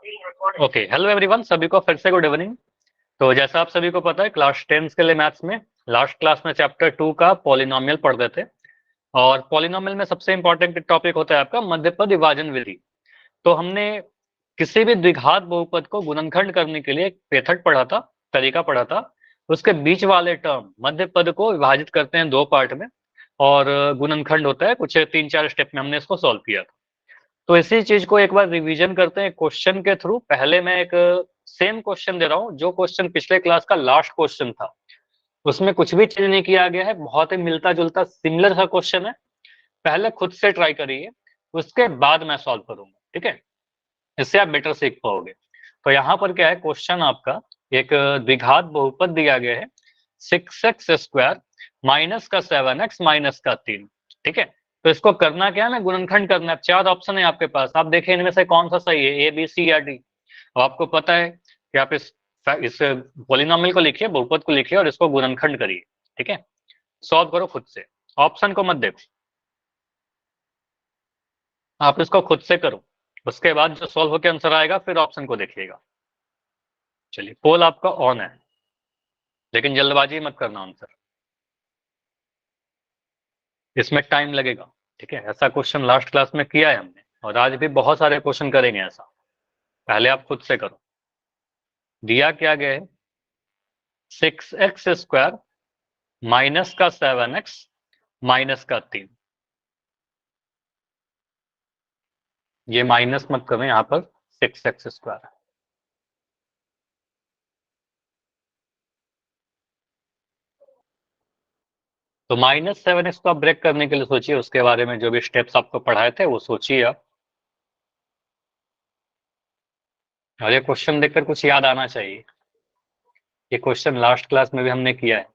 Okay, hello everyone, सभी को फिर से गुड इवनिंग। तो जैसा आप सभी को पता है, क्लास 10 के लिए मैथ्स में लास्ट क्लास में चैप्टर 2 का पॉलिनोमियल पढ़ रहे थे। और पॉलिनोमियल में सबसे इंपॉर्टेंट टॉपिक होता है आपका मध्यपद विभाजन विधि। तो हमने किसी भी द्विघात बहुपद को गुणनखंड करने के लिए एक मेथड पढ़ा था, तरीका पढ़ा था। उसके बीच वाले टर्म मध्य पद को विभाजित करते हैं दो पार्ट में, और गुणनखंड होता है। कुछ 3-4 स्टेप में हमने इसको सॉल्व किया था। तो इसी चीज को एक बार रिवीजन करते हैं क्वेश्चन के थ्रू। पहले मैं एक सेम क्वेश्चन दे रहा हूँ, जो क्वेश्चन पिछले क्लास का लास्ट क्वेश्चन था। उसमें कुछ भी चेंज नहीं किया गया है, बहुत ही मिलता जुलता सिमिलर सा क्वेश्चन है। पहले खुद से ट्राई करिए, उसके बाद मैं सॉल्व करूंगा, ठीक है? इससे आप बेटर सीख पाओगे। तो यहाँ पर क्या है, क्वेश्चन आपका एक द्विघात बहुपद दिया गया है, 6x² माइनस का 7x माइनस का 3। ठीक है, तो इसको करना क्या है ना, गुणनखंड करना है। 4 ऑप्शन है आपके पास, आप देखें इनमें से कौन सा सही है, ए बी सी या डी। अब आपको पता है कि आप इस पॉलिनोमियल को लिखिए, बहुपद को लिखिए और इसको गुणनखंड करिए। ठीक है, सॉल्व करो खुद से, ऑप्शन को मत देखो, आप इसको खुद से करो। उसके बाद जो सॉल्व होकर आंसर आएगा फिर ऑप्शन को देखिएगा। चलिए, पोल आपका ऑन है, लेकिन जल्दबाजी मत करना आंसर, इसमें टाइम लगेगा। ठीक है, ऐसा क्वेश्चन लास्ट क्लास में किया है हमने, और आज भी बहुत सारे क्वेश्चन करेंगे ऐसा। पहले आप खुद से करो। दिया क्या गया है, 6x² माइनस का 7x माइनस का 3। ये माइनस मत करें, यहाँ पर 6x²। तो -7x को आप ब्रेक करने के लिए सोचिए, उसके बारे में जो भी स्टेप्स आपको पढ़ाए थे वो सोचिए आप। और ये क्वेश्चन देखकर कुछ याद आना चाहिए, ये क्वेश्चन लास्ट क्लास में भी हमने किया है।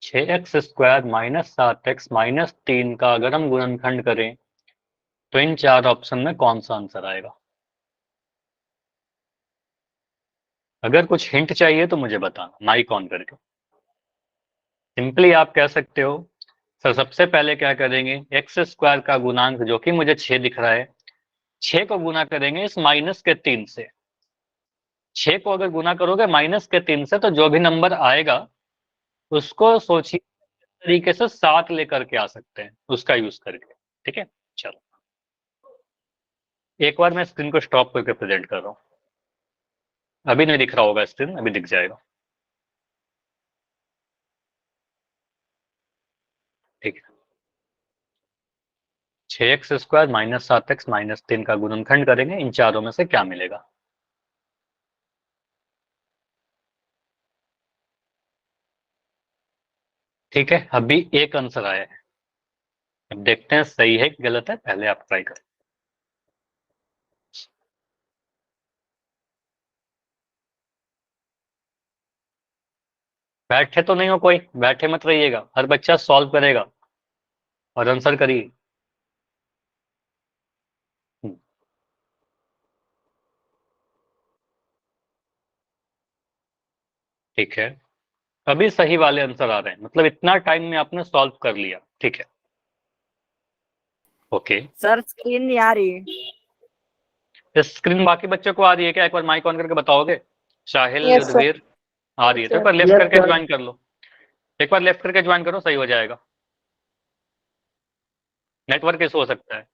6x² माइनस 7x माइनस 3 का अगर हम गुणनखंड करें तो इन 4 ऑप्शन में कौन सा आंसर आएगा? अगर कुछ हिंट चाहिए तो मुझे बताना माइक ऑन करके। सिंपली आप कह सकते हो, सर सबसे पहले क्या करेंगे, x² का गुणांक जो कि मुझे 6 दिख रहा है, 6 को गुना करेंगे इस -3 से। 6 को अगर गुना करोगे -3 से तो जो भी नंबर आएगा उसको सोचिए तरीके से 7 लेकर के आ सकते हैं, उसका यूज करके। ठीक है, चलो एक बार मैं स्क्रीन को स्टॉप करके प्रेजेंट कर रहा हूँ। अभी नहीं दिख रहा होगा स्क्रीन, अभी दिख जाएगा। ठीक है, 6x² माइनस 7x माइनस 3 का गुणनखंड करेंगे, इन चारों में से क्या मिलेगा? ठीक है, अभी एक आंसर आया है, अब देखते हैं सही है कि गलत है। पहले आप ट्राई करें। बैठे तो नहीं हो कोई, बैठे मत रहिएगा, हर बच्चा सॉल्व करेगा और आंसर करिए। ठीक है, अभी सही वाले आंसर आ रहे हैं, मतलब इतना टाइम में आपने सॉल्व कर लिया। ठीक है, ओके। सर स्क्रीन नहीं आ रही। स्क्रीन बाकी बच्चों को आ रही है क्या? एक बार माइक ऑन करके बताओगे? साहिल, यस सर। युद्धवीर, आ रही है तो एक बार लेफ्ट करके ज्वाइन कर लो। एक बार लेफ्ट करके ज्वाइन करो, सही हो जाएगा। नेटवर्क इशू हो सकता है।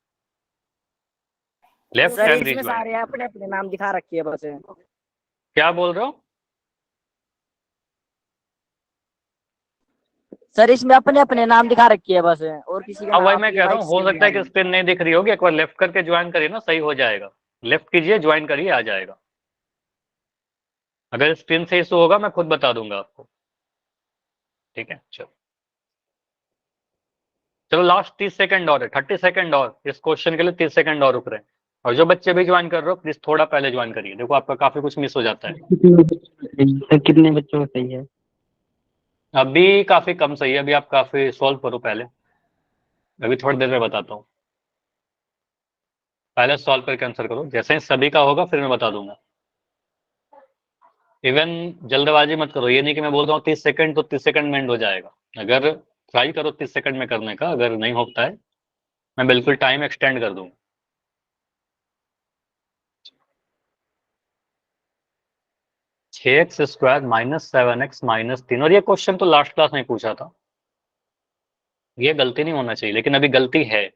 लेफ्ट सर एंड इसमें रीज्वाइन। सारे अपने अपने नाम दिखा रखी है बस। क्या बोल रहे हो? सर इसमें अपने अपने नाम दिखा रखी है बस, और किसी का अब नाम वही मैं अपनी कह रहा वाइट हूँ, हो स्क्रीन सकता है दिखा कि रही स्क्रीन नहीं दिख रही होगी। एक बार लेफ्ट करके ज्वाइन करिए ना, सही हो जाएगा। लेफ्ट कीजिए, ज्वाइन करिए, आ जाएगा। अगर स्क्रीन से इशू होगा मैं खुद बता दूंगा आपको। ठीक है, चलो चलो, लास्ट 30 सेकंड और है, 30 सेकंड और इस क्वेश्चन के लिए 30 सेकंड और रुक रहे हैं। और जो बच्चे भी ज्वाइन कर रहे हो प्लीज थोड़ा पहले ज्वाइन करिए, देखो आपका काफी कुछ मिस हो जाता है। कितने बच्चों का सही है? अभी काफी कम सही है, अभी आप काफी सॉल्व करो पहले, अभी थोड़ी देर में बताता हूँ। पहले सॉल्व करके आंसर करो, जैसे ही सभी का होगा फिर मैं बता दूंगा। इवन जल्दबाजी मत करो, ये नहीं कि मैं बोल रहा हूँ 30 सेकंड तो 30 सेकंड में एंड हो जाएगा। अगर ट्राई करो 30 सेकंड में करने का, अगर नहीं होता है मैं बिल्कुल टाइम एक्सटेंड कर दूंगा। छः x square minus 7x minus 3, और ये क्वेश्चन तो लास्ट क्लास में पूछा था, ये गलती नहीं होना चाहिए, लेकिन अभी गलती है।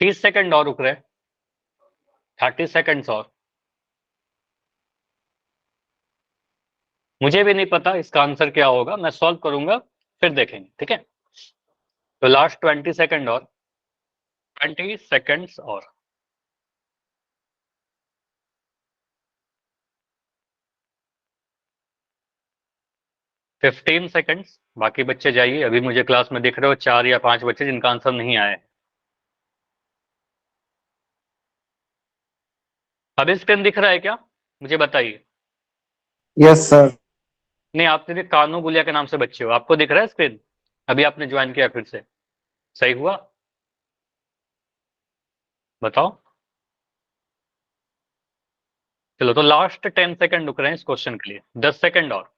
तीस सेकंड और रुक रहे, 30 सेकंड्स और। मुझे भी नहीं पता इसका आंसर क्या होगा, मैं सॉल्व करूंगा फिर देखेंगे, ठीक है। तो लास्ट 20 सेकंड और, 20 सेकंड्स और। फिफ्टीन सेकंड्स, बाकी बच्चे जाइए। अभी मुझे क्लास में दिख रहे हो 4 या 5 बच्चे जिनका आंसर नहीं आया है। अभी स्क्रीन दिख रहा है क्या, मुझे बताइए। Yes sir. नहीं, आप सिर्फ कानू गुलिया के नाम से बच्चे हो, आपको दिख रहा है स्क्रीन? अभी आपने ज्वाइन किया फिर से, सही हुआ? बताओ। चलो, तो लास्ट 10 सेकंड रुक रहे हैं इस क्वेश्चन के लिए, 10 सेकंड और।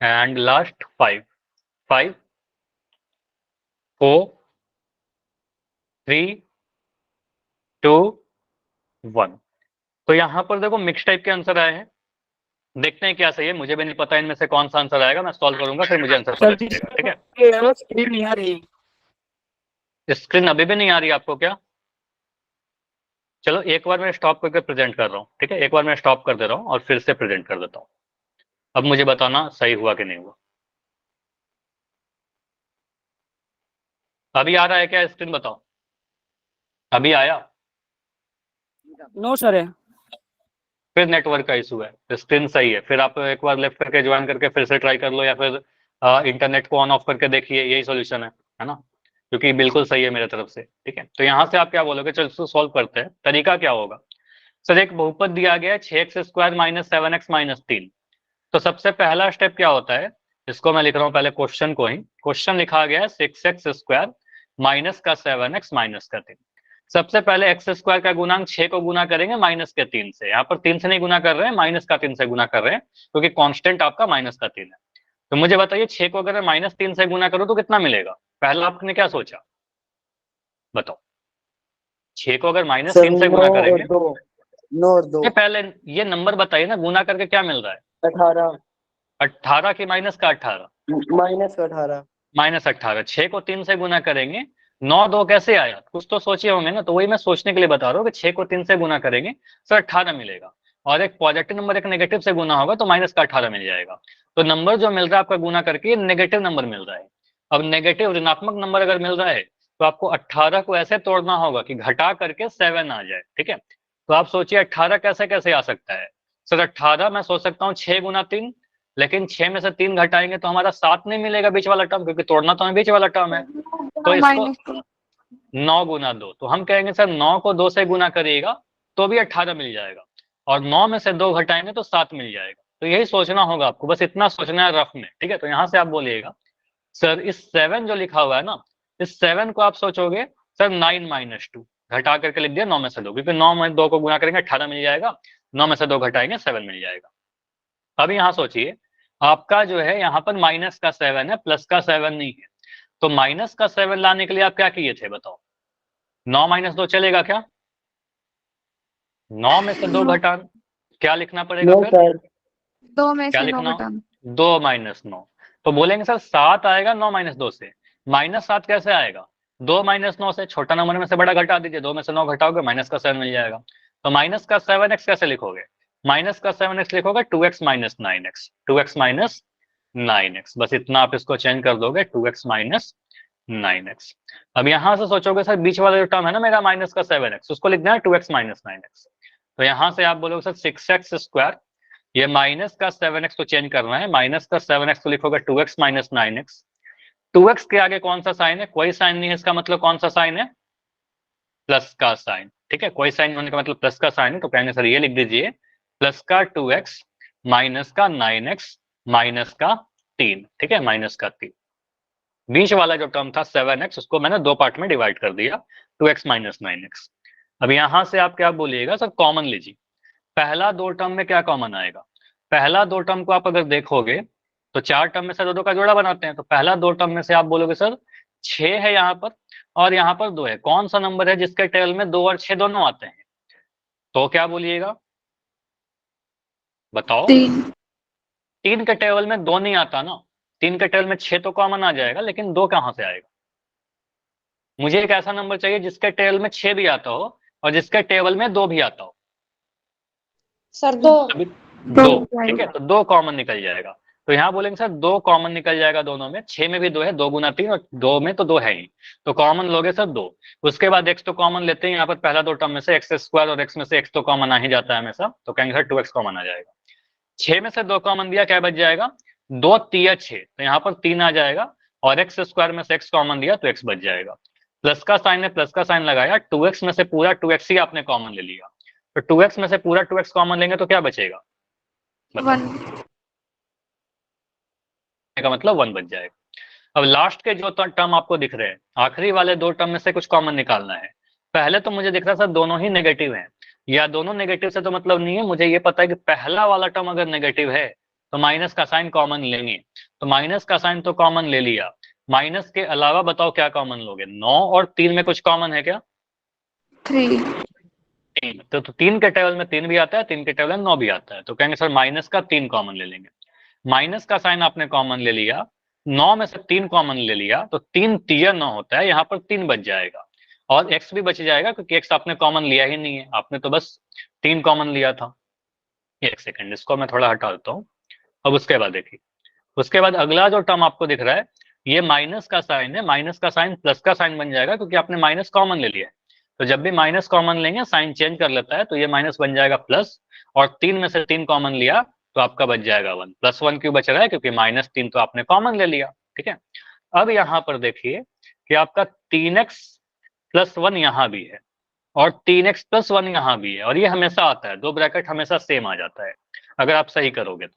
And last 5, 5, 4, 3, 2, 1। तो यहाँ पर देखो मिक्स टाइप के आंसर आए हैं, देखते हैं क्या सही है। मुझे भी नहीं पता इनमें से कौन सा आंसर आएगा, मैं सॉल्व करूंगा फिर मुझे आंसर पता चलेगा, ठीक है। स्क्रीन नहीं आ रही। स्क्रीन अभी भी नहीं आ रही आपको क्या? चलो एक बार मैं स्टॉप करके प्रेजेंट कर रहा हूँ, ठीक है, एक बार मैं स्टॉप कर दे रहा हूँ और फिर से प्रेजेंट कर देता हूँ। अब मुझे बताना सही हुआ कि नहीं हुआ। अभी आ रहा है क्या स्क्रीन, बताओ। अभी आया? नो सर है। फिर नेटवर्क का इशू है, स्क्रीन सही है, फिर आप एक बार लेफ्ट करके ज्वाइन करके फिर से ट्राई कर लो, या फिर इंटरनेट को ऑन ऑफ करके देखिए, यही सॉल्यूशन है ना, क्योंकि बिल्कुल सही है मेरे तरफ से, ठीक है। तो यहाँ से आप क्या बोलोगे, चलो इसको सॉल्व करते हैं। तरीका क्या होगा सर, एक बहुपद दिया गया है 6x² माइनस 7x माइनस 3। तो सबसे पहला स्टेप क्या होता है, इसको मैं लिख रहा हूँ पहले क्वेश्चन को ही। क्वेश्चन लिखा गया है 6x² माइनस का 7x माइनस का 3। सबसे पहले एक्स स्क्वायर का गुणांक 6 को गुना करेंगे माइनस के 3 से। यहाँ पर 3 से नहीं गुना कर रहे हैं, माइनस का 3 से गुना कर रहे हैं, क्योंकि कांस्टेंट आपका माइनस का 3 है। तो मुझे बताइए 6 को अगर माइनस 3 से गुना करो तो कितना मिलेगा? पहला आपने क्या सोचा, बताओ। 6 को अगर माइनस 3 से गुना करेंगे, 9 और 2, ये पहले ये नंबर बताइए ना, गुना करके क्या मिल रहा है? 18, 18 की माइनस का 18, माइनस 18, माइनस 18। 6 को 3 से गुना करेंगे, 9 2 कैसे आया, कुछ तो सोचे होंगे ना, तो वही मैं सोचने के लिए बता रहा हूँ कि 6 को 3 से गुना करेंगे सर 18 मिलेगा, और एक पॉजिटिव नंबर एक नेगेटिव से गुना होगा तो माइनस का 18 मिल जाएगा। तो नंबर जो मिल रहा है आपका गुना करके, ये नेगेटिव नंबर मिल रहा है। अब नेगेटिव ऋणात्मक नंबर अगर मिल रहा है तो आपको 18 को ऐसे तोड़ना होगा कि घटा करके 7 आ जाए, ठीक है। तो आप सोचिए 18 कैसे कैसे आ सकता है सर। 18 मैं सोच सकता हूँ 6 गुना 3, लेकिन 6 में से 3 घटाएंगे तो हमारा 7 नहीं मिलेगा बीच वाला टर्म, क्योंकि तोड़ना तो हमें बीच वाला टर्म है। तो इसको 9 गुना 2, तो हम कहेंगे सर 9 को 2 से गुना करिएगा तो भी 18 मिल जाएगा, और 9 में से 2 घटाएंगे तो 7 मिल जाएगा। तो यही सोचना होगा आपको, बस इतना सोचना है रफ में, ठीक है। तो यहाँ से आप बोलिएगा सर इस 7 जो लिखा हुआ है ना, इस 7 को आप सोचोगे सर 9 माइनस 2, घटा करके लिख दिया 9 में से 2, क्योंकि 9 में 2 को गुना करेंगे 18 मिल जाएगा, 9 में से 2 घटाएंगे 7 मिल जाएगा। अब यहाँ सोचिए आपका जो है यहाँ पर माइनस का 7 है, प्लस का 7 नहीं है। तो माइनस का 7 लाने के लिए आप क्या किए थे बताओ? 9 माइनस 2 चलेगा क्या? 9 में से 2 घटा, क्या लिखना पड़ेगा नो फिर? सर, 2 में क्या से 9 लिखना? घटाना। 2 माइनस 9। तो बोलेंगे सर 7 आएगा 9 माइनस 2 से। माइनस 7 कैसे आएगा? 2 माइनस 9 से, छोटा नंबर में से बड़ा घटा दीजिए, 2 में से 9 घटाओगे माइनस का 7 मिल जाएगा। तो माइनस का 7x कैसे लिखोगे? माइनस का 7x लिखोगे 2x minus 9x, 2x minus 9x, बस इतना आप इसको चेंज कर दोगे 2x माइनस 9x। अब यहां से सोचोगे सर बीच वाला जो टर्म है ना मेरा माइनस का 7x, उसको लिखना है 2x माइनस 9x। तो यहां से आप बोलोगे सर 6x², ये माइनस का 7x को चेंज करना है, माइनस का 7x को लिखोगे 2x माइनस 9x। 2x के आगे कौन सा साइन है? कोई साइन नहीं है, इसका मतलब कौन सा साइन है? प्लस का साइन, ठीक है। कोई साइन होने का मतलब प्लस का साइन है, तो कहेंगे सर ये लिख दीजिए प्लस का 2x माइनस का 9x माइनस का 3, ठीक है, माइनस का 3। बीच वाला जो टर्म था 7x, उसको मैंने 2 पार्ट में डिवाइड कर दिया, 2x माइनस 9x। अब यहां से आप क्या बोलिएगा सर, कॉमन लीजिए। पहला दो टर्म में क्या कॉमन आएगा? पहला दो टर्म को आप अगर देखोगे तो चार टर्म में से दो दो का जोड़ा बनाते हैं, तो पहला दो टर्म में से आप बोलोगे सर 6 है यहाँ पर और यहाँ पर 2 है। कौन सा नंबर है जिसके टेबल में 2 और 6 दोनों आते हैं? तो क्या बोलिएगा, बताओ। 3 के टेबल में 2 नहीं आता ना, 3 के टेबल में 6 तो कॉमन आ जाएगा, लेकिन 2 कहां से आएगा? मुझे एक ऐसा नंबर चाहिए जिसके टेबल में 6 भी आता हो और जिसके टेबल में 2 भी आता हो। सर 2 अभी 2, ठीक है, तो 2 कॉमन निकल जाएगा। तो यहाँ बोलेंगे सर 2 कॉमन निकल जाएगा दोनों में, 6 में भी 2 है, 2 गुना 3 और 2 में तो 2 है ही, तो कॉमन लोगे सर 2। उसके बाद x तो कॉमन लेते हैं यहाँ पर, पहला दो टर्म में से x स्क्वायर और x में से x तो कॉमन आ ही जाता है हमेशा, तो कहेंगे सर 2x कॉमन आ जाएगा। 6 में से 2 कॉमन दिया, क्या बच जाएगा? 2 3 6, तो यहाँ पर 3 आ जाएगा, और x स्क्वायर में से x कॉमन दिया तो x बच जाएगा। प्लस का साइन है, प्लस का साइन लगाया, 2x में से पूरा 2x ही आपने कॉमन ले लिया, तो 2x में से पूरा 2x कॉमन लेंगे तो क्या बचेगा? 1 का मतलब 1 बच जाएगा। अब लास्ट के जो टर्म आपको दिख रहे हैं, आखिरी वाले दो टर्म में से कुछ कॉमन निकालना है। पहले तो मुझे दिख रहा था दोनों ही नेगेटिव हैं, या दोनों नेगेटिव से तो मतलब नहीं है, मुझे ये पता है कि पहला वाला टर्म अगर नेगेटिव है तो माइनस का साइन कॉमन लेंगे, तो माइनस का साइन तो कॉमन ले लिया, माइनस के अलावा बताओ क्या कॉमन लोगे? 9 और 3 में कुछ कॉमन है क्या? 3 3, तो 3 के टेबल में 3 भी आता है, 3 के टेबल में 9 भी आता है, तो कहेंगे सर माइनस का 3 कॉमन ले लेंगे। माइनस का साइन आपने कॉमन ले लिया, 9 में से 3 कॉमन ले लिया, तो 3 3 9 होता है, यहाँ पर 3 बच जाएगा, और x भी बच जाएगा क्योंकि x आपने कॉमन लिया ही नहीं है, आपने तो बस 3 कॉमन लिया था। एक सेकंड, इसको मैं थोड़ा हटा देता हूँ। अब उसके बाद देखिए, उसके बाद अगला जो टर्म आपको दिख रहा है, ये माइनस का साइन है, माइनस का साइन प्लस का साइन बन जाएगा क्योंकि आपने माइनस कॉमन ले लिया है, तो जब भी माइनस कॉमन लेंगे साइन चेंज कर लेता है, तो ये माइनस बन जाएगा प्लस, और 3 में से 3 कॉमन लिया तो आपका बच जाएगा 1। प्लस 1 क्यों बच रहा है? क्योंकि -3 तो आपने कॉमन ले लिया, ठीक है। अब यहाँ पर देखिए कि आपका 3x प्लस 1 यहाँ भी है और 3x प्लस 1 यहाँ भी है, और ये हमेशा आता है, दो ब्रैकेट हमेशा सेम आ जाता है अगर आप सही करोगे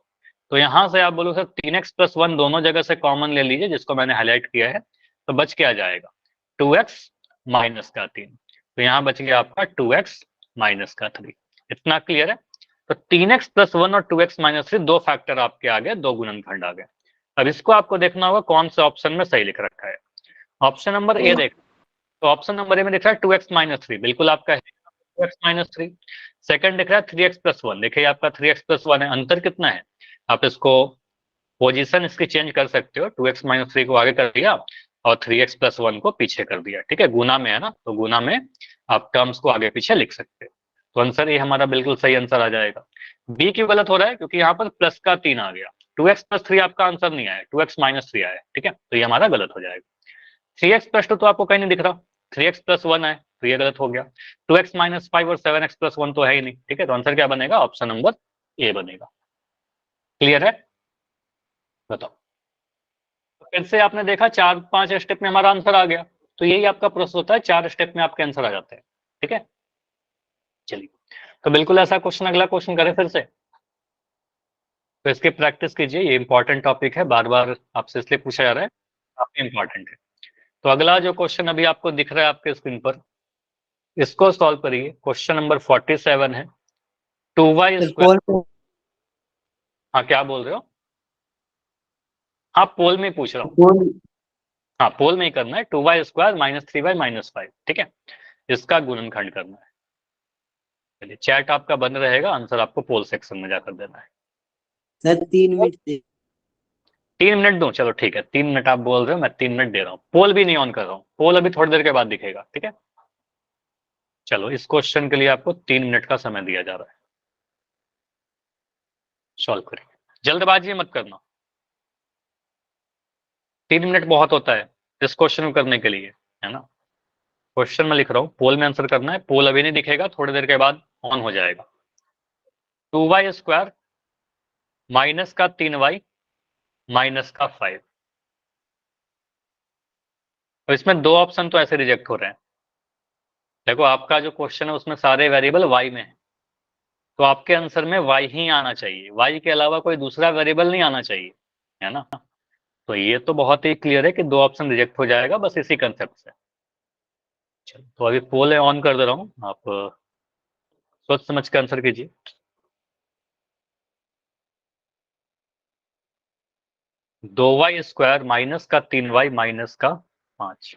तो यहाँ से आप बोलो सर 3x प्लस 1 दोनों जगह से कॉमन ले लीजिए, जिसको मैंने हाईलाइट किया है, तो बच क्या जाएगा? 2x माइनस का 3, तो यहाँ बच गया आपका 2x माइनस का 3। इतना क्लियर है? तो 3x प्लस 1 और 2x माइनस 3 दो फैक्टर आपके आ गए, दो गुणनखंड आ गए। अब इसको आपको देखना होगा कौन से ऑप्शन में सही लिख रखा है। ऑप्शन नंबर ए देख, तो ऑप्शन नंबर ए में दिख रहा है 2x माइनस 3, बिल्कुल आपका है 2x माइनस 3। सेकंड दिख रहा है 3x प्लस 1, देखिए आपका 3x प्लस 1 है, अंतर कितना है? आप इसको पोजीशन इसकी चेंज कर सकते हो, 2x माइनस 3 को आगे कर दिया और 3x प्लस 1 को पीछे कर दिया, ठीक है। गुना में है ना, तो गुना में आप टर्म्स को आगे पीछे लिख सकते हो, तो आंसर ये हमारा बिल्कुल सही आंसर आ जाएगा। बी क्यों गलत हो रहा है? क्योंकि यहाँ पर प्लस का 3 आ गया, 2x प्लस 3 आपका आंसर नहीं आया, 2x माइनस 3 आया, ठीक है, तो ये हमारा गलत हो जाएगा। 3x प्लस 2 तो आपको कहीं नहीं दिख रहा, 3x प्लस 1 है, तो ये गलत हो गया। 2x माइनस 5 और 7x प्लस 1 तो है ही नहीं, ठीक है, तो आंसर क्या बनेगा? ऑप्शन नंबर ए बनेगा। क्लियर है? बताओ। तो फिर से आपने देखा 4-5 स्टेप में हमारा आंसर आ गया, तो यही आपका प्रोसेस होता है, 4 स्टेप में आपके आंसर आ जाते हैं, ठीक है। चलिए, तो बिल्कुल ऐसा क्वेश्चन अगला क्वेश्चन करें फिर से, तो इसकी प्रैक्टिस कीजिए, ये इंपॉर्टेंट टॉपिक है, बार बार आपसे इसलिए पूछा जा रहा है, काफी इंपॉर्टेंट है। तो अगला जो क्वेश्चन अभी आपको दिख रहा है आपके स्क्रीन पर, इसको सॉल्व करिए। क्वेश्चन नंबर 47 है, 2y स्क्वायर। हाँ, क्या बोल रहे हो? हाँ, पोल में पूछ रहा हूँ, हाँ पोल में ही करना है। 2y square minus 3y minus 5, ठीक है, इसका गुणनखंड करना है। चलिए, चैट आपका बंद रहेगा, आंसर आपको पोल सेक्शन में जाकर देना है। सर 3 मिनट 3 मिनट दूं? चलो ठीक है, 3 मिनट आप बोल रहे हो, मैं 3 मिनट दे रहा हूँ। पोल भी नहीं ऑन कर रहा हूँ, पोल अभी थोड़ी देर के बाद दिखेगा, ठीक है। चलो, इस क्वेश्चन के लिए आपको 3 मिनट का समय दिया जा रहा है, सॉल्व करिए, जल्दबाजी मत करना, 3 मिनट बहुत होता है इस क्वेश्चन को करने के लिए, है ना। क्वेश्चन में लिख रहा हूँ, पोल में आंसर करना है, पोल अभी नहीं दिखेगा, थोड़ी देर के बाद ऑन हो जाएगा। 2y स्क्वायर माइनस का 3y माइनस का 5, तो इसमें दो ऑप्शन तो ऐसे रिजेक्ट हो रहे हैं। देखो, आपका जो क्वेश्चन है उसमें सारे वेरिएबल y में है, तो आपके आंसर में y ही आना चाहिए, y के अलावा कोई दूसरा वेरिएबल नहीं आना चाहिए, है ना। तो ये तो बहुत ही क्लियर है कि दो ऑप्शन रिजेक्ट हो जाएगा, बस इसी कंसेप्ट से। चलो तो अभी पोल ऑन कर दे रहा हूँ, आप सोच समझ के आंसर कीजिए। दो वाई स्क्वायर माइनस का 3y माइनस का 5।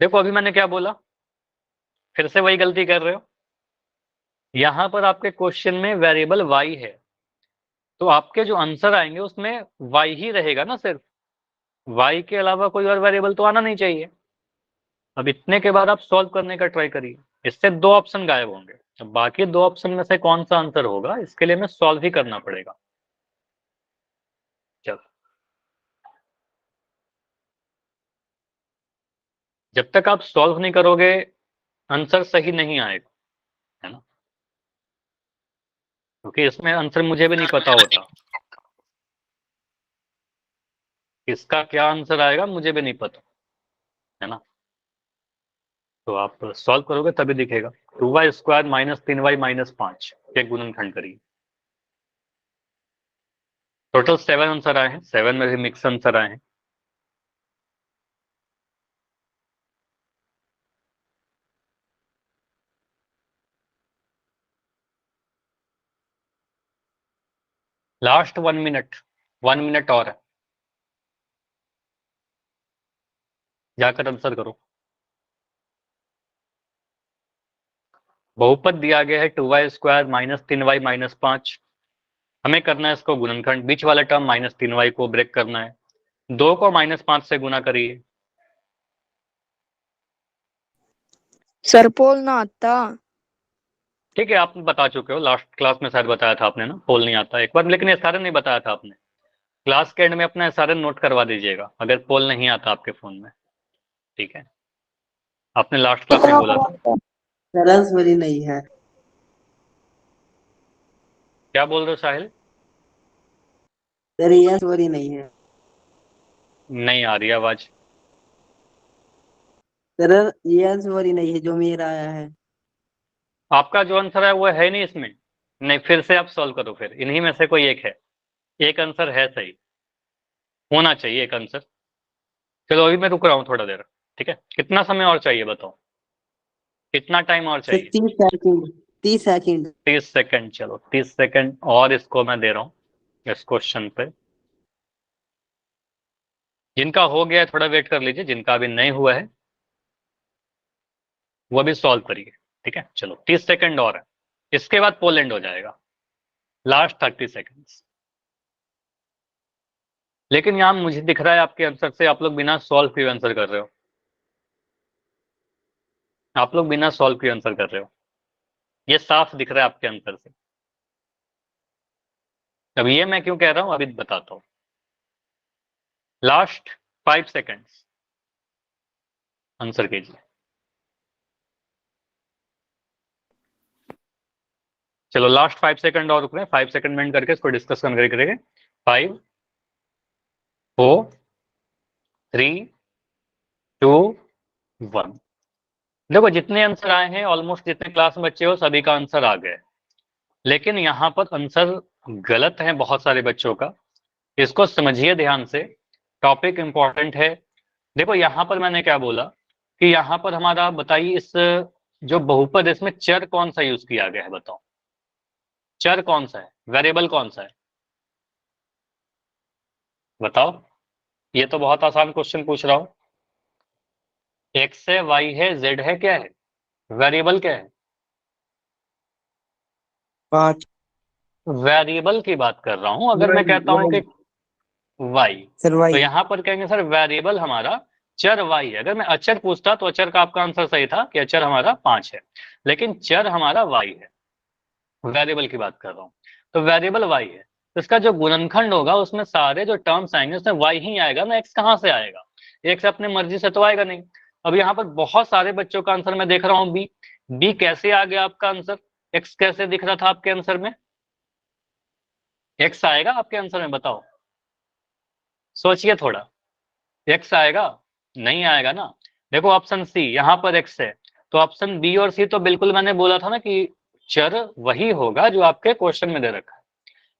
देखो अभी मैंने क्या बोला, फिर से वही गलती कर रहे हो। यहां पर आपके क्वेश्चन में वेरिएबल y है, तो आपके जो आंसर आएंगे उसमें y ही रहेगा ना, सिर्फ y के अलावा कोई और वेरिएबल तो आना नहीं चाहिए। अब इतने के बाद आप सॉल्व करने का ट्राई करिए, इससे दो ऑप्शन गायब होंगे। अब बाकी दो ऑप्शन में से कौन सा आंसर होगा, इसके लिए हमें सॉल्व ही करना पड़ेगा। चलो, जब तक आप सॉल्व नहीं करोगे आंसर सही नहीं आएगा, है ना, क्योंकि इसमें आंसर मुझे भी नहीं पता होता, इसका क्या आंसर आएगा मुझे भी नहीं पता, है ना। तो आप सॉल्व करोगे तभी दिखेगा। 2y square minus 3y minus 5 के गुणनखंड करिए। टोटल 7 आंसर आए हैं, 7 में भी मिक्स आंसर आए हैं। लास्ट 1 मिनट, 1 मिनट और है, जाकर आंसर करो। बहुपद दिया गया है 2y square minus 3y minus 5। हमें करना है इसको गुणनखंड, बीच वाला टर्म माइनस 3y को ब्रेक करना है। 2 को माइनस 5 से गुना करिए। सर पोल ना आता। ठीक है, आप बता चुके हो, लास्ट क्लास में शायद बताया था आपने ना, पोल नहीं आता एक बार, लेकिन एसआरए नहीं बताया था आपने। क्लास के एंड में अपना एसआरए नोट करवा दीजिएगा अगर पोल नहीं आता आपके फोन में, ठीक है। आपने लास्ट क्लास में बोला था। सरस वाली नहीं है। क्या बोल रहे हो साहिल? सर यस वाली नहीं है। नहीं आ रही आवाज। सर यस वाली नहीं है जो मेरा आया है। आपका जो आंसर है वो है नहीं इसमें। नहीं, फिर से आप सॉल्व करो, फिर इन्हीं में से कोई एक है, एक आंसर है सही, होना चाहिए एक आंसर। चलो अभी मैं रुक रहा हूँ थोड़ा देर, ठीक है। कितना समय और चाहिए बताओ, कितना टाइम और सर चाहिए? 30 सेकंड, 30 सेकंड। 30 सेकंड, चलो 30 सेकंड और इसको मैं दे रहा हूँ इस क्वेश्चन पे। जिनका हो गया है थोड़ा वेट कर लीजिए, जिनका अभी नहीं हुआ है वो भी सॉल्व करिए, ठीक है। चलो 30 सेकंड और है, इसके बाद पोलैंड हो जाएगा। Last 30 seconds. लेकिन यहाँ मुझे दिख रहा है आपके आंसर से आप लोग बिना सॉल्व किए आंसर कर रहे हो, आप लोग बिना सॉल्व किए आंसर कर रहे हो, ये साफ दिख रहा है आपके आंसर से। अब ये मैं क्यों कह रहा हूं अभी बताता हूं। लास्ट 5 सेकंड्स, आंसर कीजिए। चलो लास्ट 5 सेकंड और रुक रहे हैं, 5 सेकंड में करके इसको डिस्कस करेंगे। 5 4 3 2 1। देखो जितने आंसर आए हैं ऑलमोस्ट, जितने क्लास में बच्चे हो सभी का आंसर आ गया है, लेकिन यहाँ पर आंसर गलत है बहुत सारे बच्चों का। इसको समझिए ध्यान से, टॉपिक इंपॉर्टेंट है। देखो यहाँ पर मैंने क्या बोला कि यहाँ पर हमारा बताइए, इस जो बहुपद है इसमें चर कौन सा यूज किया गया है, बताओ चर कौन सा है, वेरिएबल कौन सा है, बताओ। ये तो बहुत आसान क्वेश्चन पूछ रहा हूँ। एक्स है, वाई है, जेड है, क्या है वेरिएबल, क्या है? 5। वेरिएबल की बात कर रहा हूं। अगर मैं कहता हूं कि वाई, सर तो वाई। यहां पर कहेंगे सर वेरिएबल हमारा चर वाई है। अगर मैं अचर पूछता तो अचर का आपका आंसर सही था कि अचर हमारा 5 है, लेकिन चर हमारा वाई है। वेरिएबल की बात कर रहा हूँ, तो वेरिएबल वाई है, तो इसका जो गुणनखंड होगा उसमें सारे जो टर्म्स आएंगे उसमें वाई ही आएगा ना, एक्स कहाँ से आएगा? एक्स अपने मर्जी से तो आएगा नहीं। अब यहाँ पर बहुत सारे बच्चों का आंसर मैं देख रहा हूँ बी। बी कैसे आ गया आपका आंसर? एक्स कैसे दिख रहा था आपके आंसर में? एक्स आएगा आपके आंसर में, बताओ, सोचिए थोड़ा। एक्स आएगा? नहीं आएगा ना। देखो ऑप्शन सी, यहाँ पर एक्स है, तो ऑप्शन बी और सी तो बिल्कुल मैंने बोला था ना कि चर वही होगा जो आपके क्वेश्चन में दे रखा है,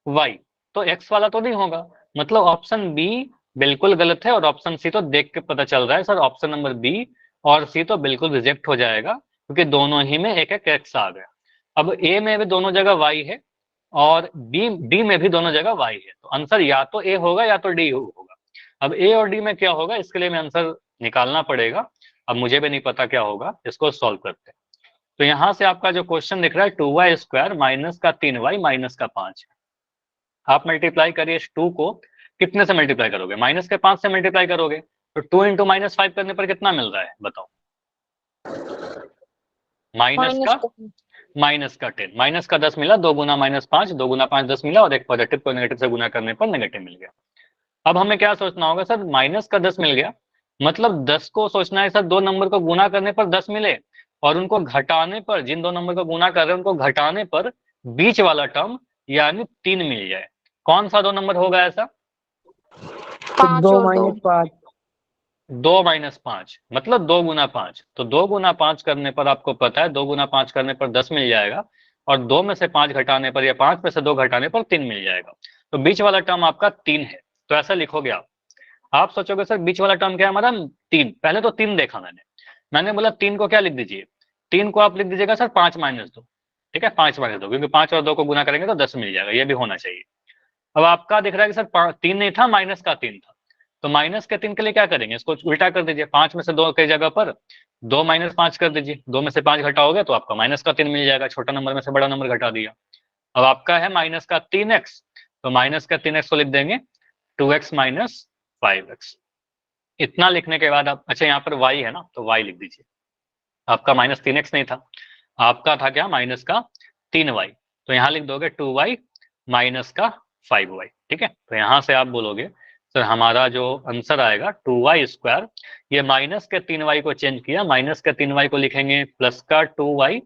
वाई, तो एक्स वाला तो नहीं होगा। मतलब ऑप्शन बी बिल्कुल गलत है, और ऑप्शन सी तो देख के पता चल रहा है सर ऑप्शन नंबर बी और सी तो बिल्कुल रिजेक्ट हो जाएगा क्योंकि दोनों ही में एक एक एक्स आ गया। अब ए में भी दोनों जगह वाई है और डी में भी दोनों जगह वाई है, तो आंसर या तो ए होगा या तो डी होगा। अब ए और डी में क्या होगा इसके लिए मैं आंसर निकालना पड़ेगा। अब मुझे भी नहीं पता क्या होगा, इसको सॉल्व करते हैं। तो यहां से आपका जो क्वेश्चन दिख रहा है 2y² माइनस का 3y माइनस का 5, आप मल्टीप्लाई करिए इस 2 को, कितने से मल्टीप्लाई करोगे? माइनस के 5 से मल्टीप्लाई करोगे, तो 2 इंटू -5 करने पर कितना मिल रहा है बताओ? माइनस का 10, माइनस का 10 मिला, 2 गुना -5, 2 गुना 5 10 मिला, और एक पॉजिटिव को नेगेटिव से गुना करने पर नेगेटिव मिल गया। अब हमें क्या सोचना होगा सर, माइनस का 10 मिल गया, मतलब 10 को सोचना है सर, दो नंबर को गुना करने पर 10 मिले, और उनको घटाने पर, जिन दो नंबर को गुना कर रहे हैं उनको घटाने पर बीच वाला टर्म यानी 3 मिल जाए। कौन सा दो नंबर होगा ऐसा? 5 2 और 2 माइनस 5। 2 - 5 मतलब 2 गुना 5, तो 2 गुना 5 करने पर आपको पता है 2 गुना 5 करने पर 10 मिल जाएगा, और 2 में से 5 घटाने पर या 5 में से 2 घटाने पर 3 मिल जाएगा। तो बीच वाला टर्म आपका 3 है, तो ऐसा लिखोगे आप सोचोगे सर बीच वाला टर्म क्या है हमारा? 3। पहले तो 3 देखा मैंने बोला 3 को क्या लिख दीजिए, 3 को आप लिख दीजिएगा सर 5 - 2, ठीक है, 5 - 2, क्योंकि 5 और 2 को गुना करेंगे तो 10 मिल जाएगा, ये भी होना चाहिए। अब आपका दिख रहा है कि सर 3 नहीं था, माइनस का 3 था, तो माइनस के 3 के लिए क्या करेंगे, इसको उल्टा कर दीजिए, 5 में से 2 की जगह पर 2 - 5 कर दीजिए, 2 में से 5 घटाओगे तो आपका माइनस का 3 मिल जाएगा, छोटा नंबर में से बड़ा नंबर घटा दिया। अब आपका है माइनस का 3x, तो माइनस का 3x को लिख देंगे 2x - 5x। इतना लिखने के बाद आप, अच्छा यहाँ पर y है ना, तो y लिख दीजिए। आपका -3x नहीं था, आपका था क्या? माइनस का 3y, तो यहाँ लिख दोगे 2y माइनस का 5y, ठीक है। तो यहाँ से आप बोलोगे सर हमारा जो आंसर आएगा 2y², ये माइनस के 3y को चेंज किया, माइनस के 3y को लिखेंगे प्लस का 2y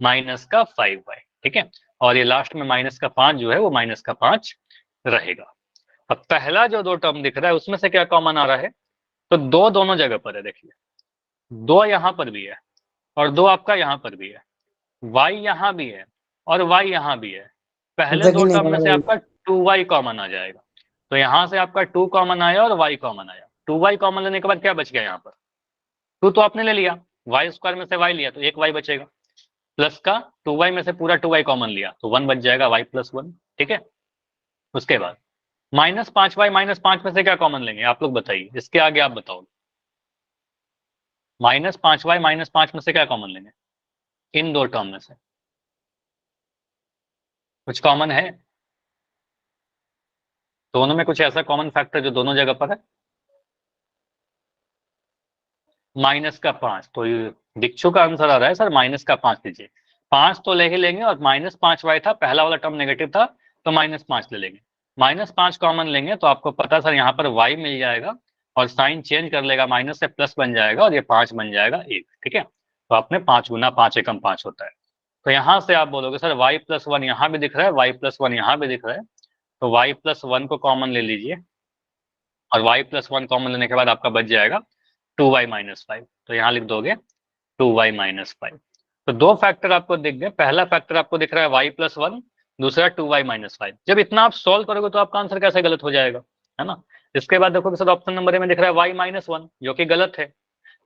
माइनस का 5y, ठीक है। और ये लास्ट में माइनस का 5 जो है वो माइनस का 5 रहेगा। अब पहला जो दो टर्म दिख रहा है उसमें से क्या कॉमन आ रहा है? तो 2 दोनों जगह पर है, देखिए 2 यहाँ पर भी है और 2 आपका यहाँ पर भी है, y यहाँ भी है और y यहाँ भी है। पहले दो टर्म में से आपका 2y कॉमन आ जाएगा, तो यहाँ से आपका 2 कॉमन आया और y कॉमन आया। 2y कॉमन लेने के बाद क्या बच गया यहाँ पर? 2 तो आपने ले लिया, y² में से y लिया तो एक y बचेगा, प्लस का 2y में से पूरा 2y कॉमन लिया तो 1 बच जाएगा, y + 1, ठीक है। उसके बाद -5y -5 में से क्या कॉमन लेंगे आप लोग बताइए, इसके आगे आप बताओगे। -5y -5 में से क्या कॉमन लेंगे इन दो टर्म में से? कुछ कॉमन है दोनों में? कुछ ऐसा कॉमन फैक्टर जो दोनों जगह पर है? माइनस का 5, तो ये दीक्षु का आंसर आ रहा है सर -5 लीजिए। 5 तो ले ही लेंगे और -5y था, पहला वाला टर्म नेगेटिव था तो -5 ले लेंगे, -5 कॉमन लेंगे तो आपको पता सर यहाँ पर y मिल जाएगा और साइन चेंज कर लेगा, माइनस से प्लस बन जाएगा और ये 5 बन जाएगा 1, ठीक है। तो आपने 5 गुना 5 एकम 5 होता है, तो यहाँ से आप बोलोगे सर y + 1 यहाँ भी दिख रहा है, y + 1 यहाँ भी दिख रहा है, तो y + 1 को कॉमन ले लीजिए और y + 1 कॉमन लेने के बाद आपका बच जाएगा 2y - 5, तो यहाँ लिख दोगे 2y - 5। तो दो फैक्टर आपको दिख गए, पहला फैक्टर आपको दिख रहा है y + 1, दूसरा 2y - 5। जब इतना आप सोल्व करोगे तो आपका आंसर कैसे गलत हो जाएगा, है ना। इसके बाद देखोगे सर ऑप्शन नंबर ए में दिख रहा है y - 1 जो कि गलत है।